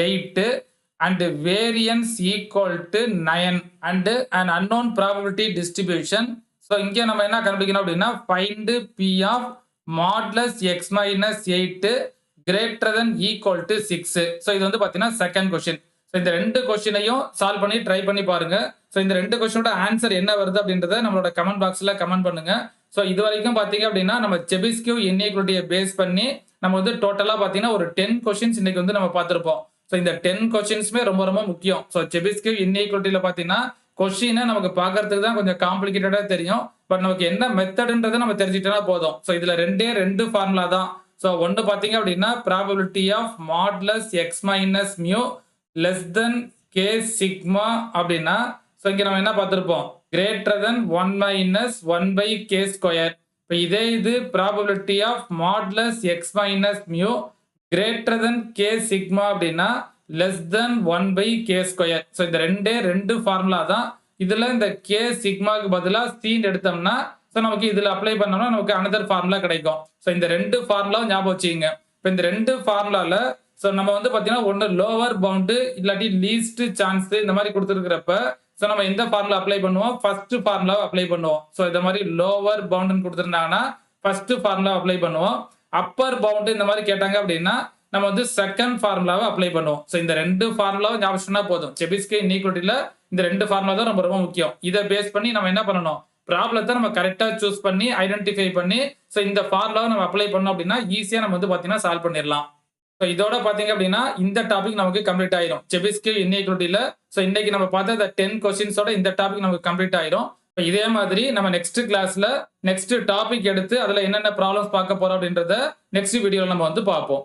A: 8 and variance equal to 9 and an unknown probability distribution. So இங்கே நம்ம என்ன கண்டுபிடிக்கணும் அப்படின்னா find p of modulus x minus 8 greater than equal to 6. So இது வந்து பார்த்தீங்கன்னா செகண்ட் கொஸ்டின். ஸோ இந்த 2 கொஸ்டினையும் solve பண்ணி ட்ரை பண்ணி பாருங்க. ஸோ இந்த 2 கொஸ்டினோட ஆன்சர் என்ன வருது அப்படின்றத நம்மளோட கமெண்ட் பாக்ஸ்ல கமெண்ட் பண்ணுங்க. ஸோ இது வரைக்கும் பார்த்தீங்க அப்படின்னா நம்ம செபிஸ்கியூ இன்இக்வாலிட்டியை பேஸ் பண்ணி நம்ம வந்து டோட்டலாக பார்த்தீங்கன்னா ஒரு 10 கொஸ்டின்ஸ் இன்னைக்கு வந்து நம்ம பார்த்துருப்போம். ஸோ இந்த 10 கொஸ்டின்ஸுமே ரொம்ப ரொம்ப முக்கியம். ஸோ செபிஸ்கியூ இன்இக்வாலிட்டியில பார்த்தீங்கன்னா கொஸ்டினை நமக்கு பார்க்கறதுக்கு தான் கொஞ்சம் காம்ப்ளிகேட்டடா தெரியும். பட் நமக்கு என்ன மெத்தட்ன்றதை நம்ம தெரிஞ்சுட்டா போதும். ஸோ இதுல ரெண்டு ஃபார்முலா தான். ஸோ ஒன்று பார்த்தீங்க அப்படின்னா probability of modulus X minus mu less than k sigma அப்படின்னா ஸோ இங்கே நம்ம என்ன பார்த்துருப்போம்? Greater than 1 minus 1 by k square. இப்போ இதே இது probability of modulus X minus mu greater than k sigma அப்படின்னா less than 1 by k square. So இந்த ரெண்டு ஃபார்முலா தான். இதுல இந்த k சிக்மாக்கு பதிலாக சீன் எடுத்தோம்னா ஸோ நமக்கு இதுல அப்ளை பண்ணோம்னா நமக்கு அனதர் ஃபார்முலா கிடைக்கும். ஸோ இந்த 2 ஃபார்முலாவும் ஞாபகம் வச்சுக்கோங்க. இப்போ இந்த 2 ஃபார்முலால ஸோ நம்ம வந்து பார்த்தீங்கன்னா ஒன்று லோவர் பவுண்டு இல்லாட்டி லீஸ்ட் சான்ஸ் இந்த மாதிரி கொடுத்துருக்கிறப்ப ஸோ நம்ம எந்த ஃபார்முலா அப்ளை பண்ணுவோம்? ஃபர்ஸ்ட் ஃபார்முலாவை அப்ளை பண்ணுவோம். ஸோ இந்த மாதிரி லோவர் பவுண்டுன்னு கொடுத்துருந்தாங்கன்னா ஃபர்ஸ்ட் ஃபார்முலா அப்ளை பண்ணுவோம். அப்பர் பவுண்டு இந்த மாதிரி கேட்டாங்க அப்படின்னா நம்ம வந்து செகண்ட் ஃபார்முலாவை அப்ளை பண்ணுவோம். ஸோ இந்த 2 ஃபார்முலாவை ஞாபகம் போதும். செபிஸ்கே இன்இக்வாலிட்டியில இந்த 2 ஃபார்முலா தான் ரொம்ப ரொம்ப முக்கியம். இதை பேஸ் பண்ணி நம்ம என்ன பண்ணணும்? ப்ராப்ளத்தை நம்ம கரெக்டா சூஸ் பண்ணி ஐடென்டிஃபை பண்ணி ஸோ இந்த ஃபார்முலாவை நம்ம அப்ளை பண்ணோம் அப்படின்னா ஈஸியா நம்ம வந்து பாத்தீங்கன்னா சால்வ் பண்ணிடலாம். ஸோ இதோட பாத்தீங்க அப்படின்னா இந்த டாபிக் நமக்கு கம்ப்ளீட் ஆயிரும் செபிஸ்கே இன்இக்வாலிட்டியில. ஸோ இன்னைக்கு நம்ம பார்த்த இந்த 10 கொஸ்டின்ஸோட இந்த டாபிக் நமக்கு கம்ப்ளீட் ஆயிரும். இதே மாதிரி நம்ம நெக்ஸ்ட் கிளாஸ்ல நெக்ஸ்ட் டாபிக் எடுத்து அதுல என்னென்ன ப்ராப்ளம்ஸ் பார்க்க போறோம் அப்படின்றத நெக்ஸ்ட் வீடியோல நம்ம வந்து பார்ப்போம்.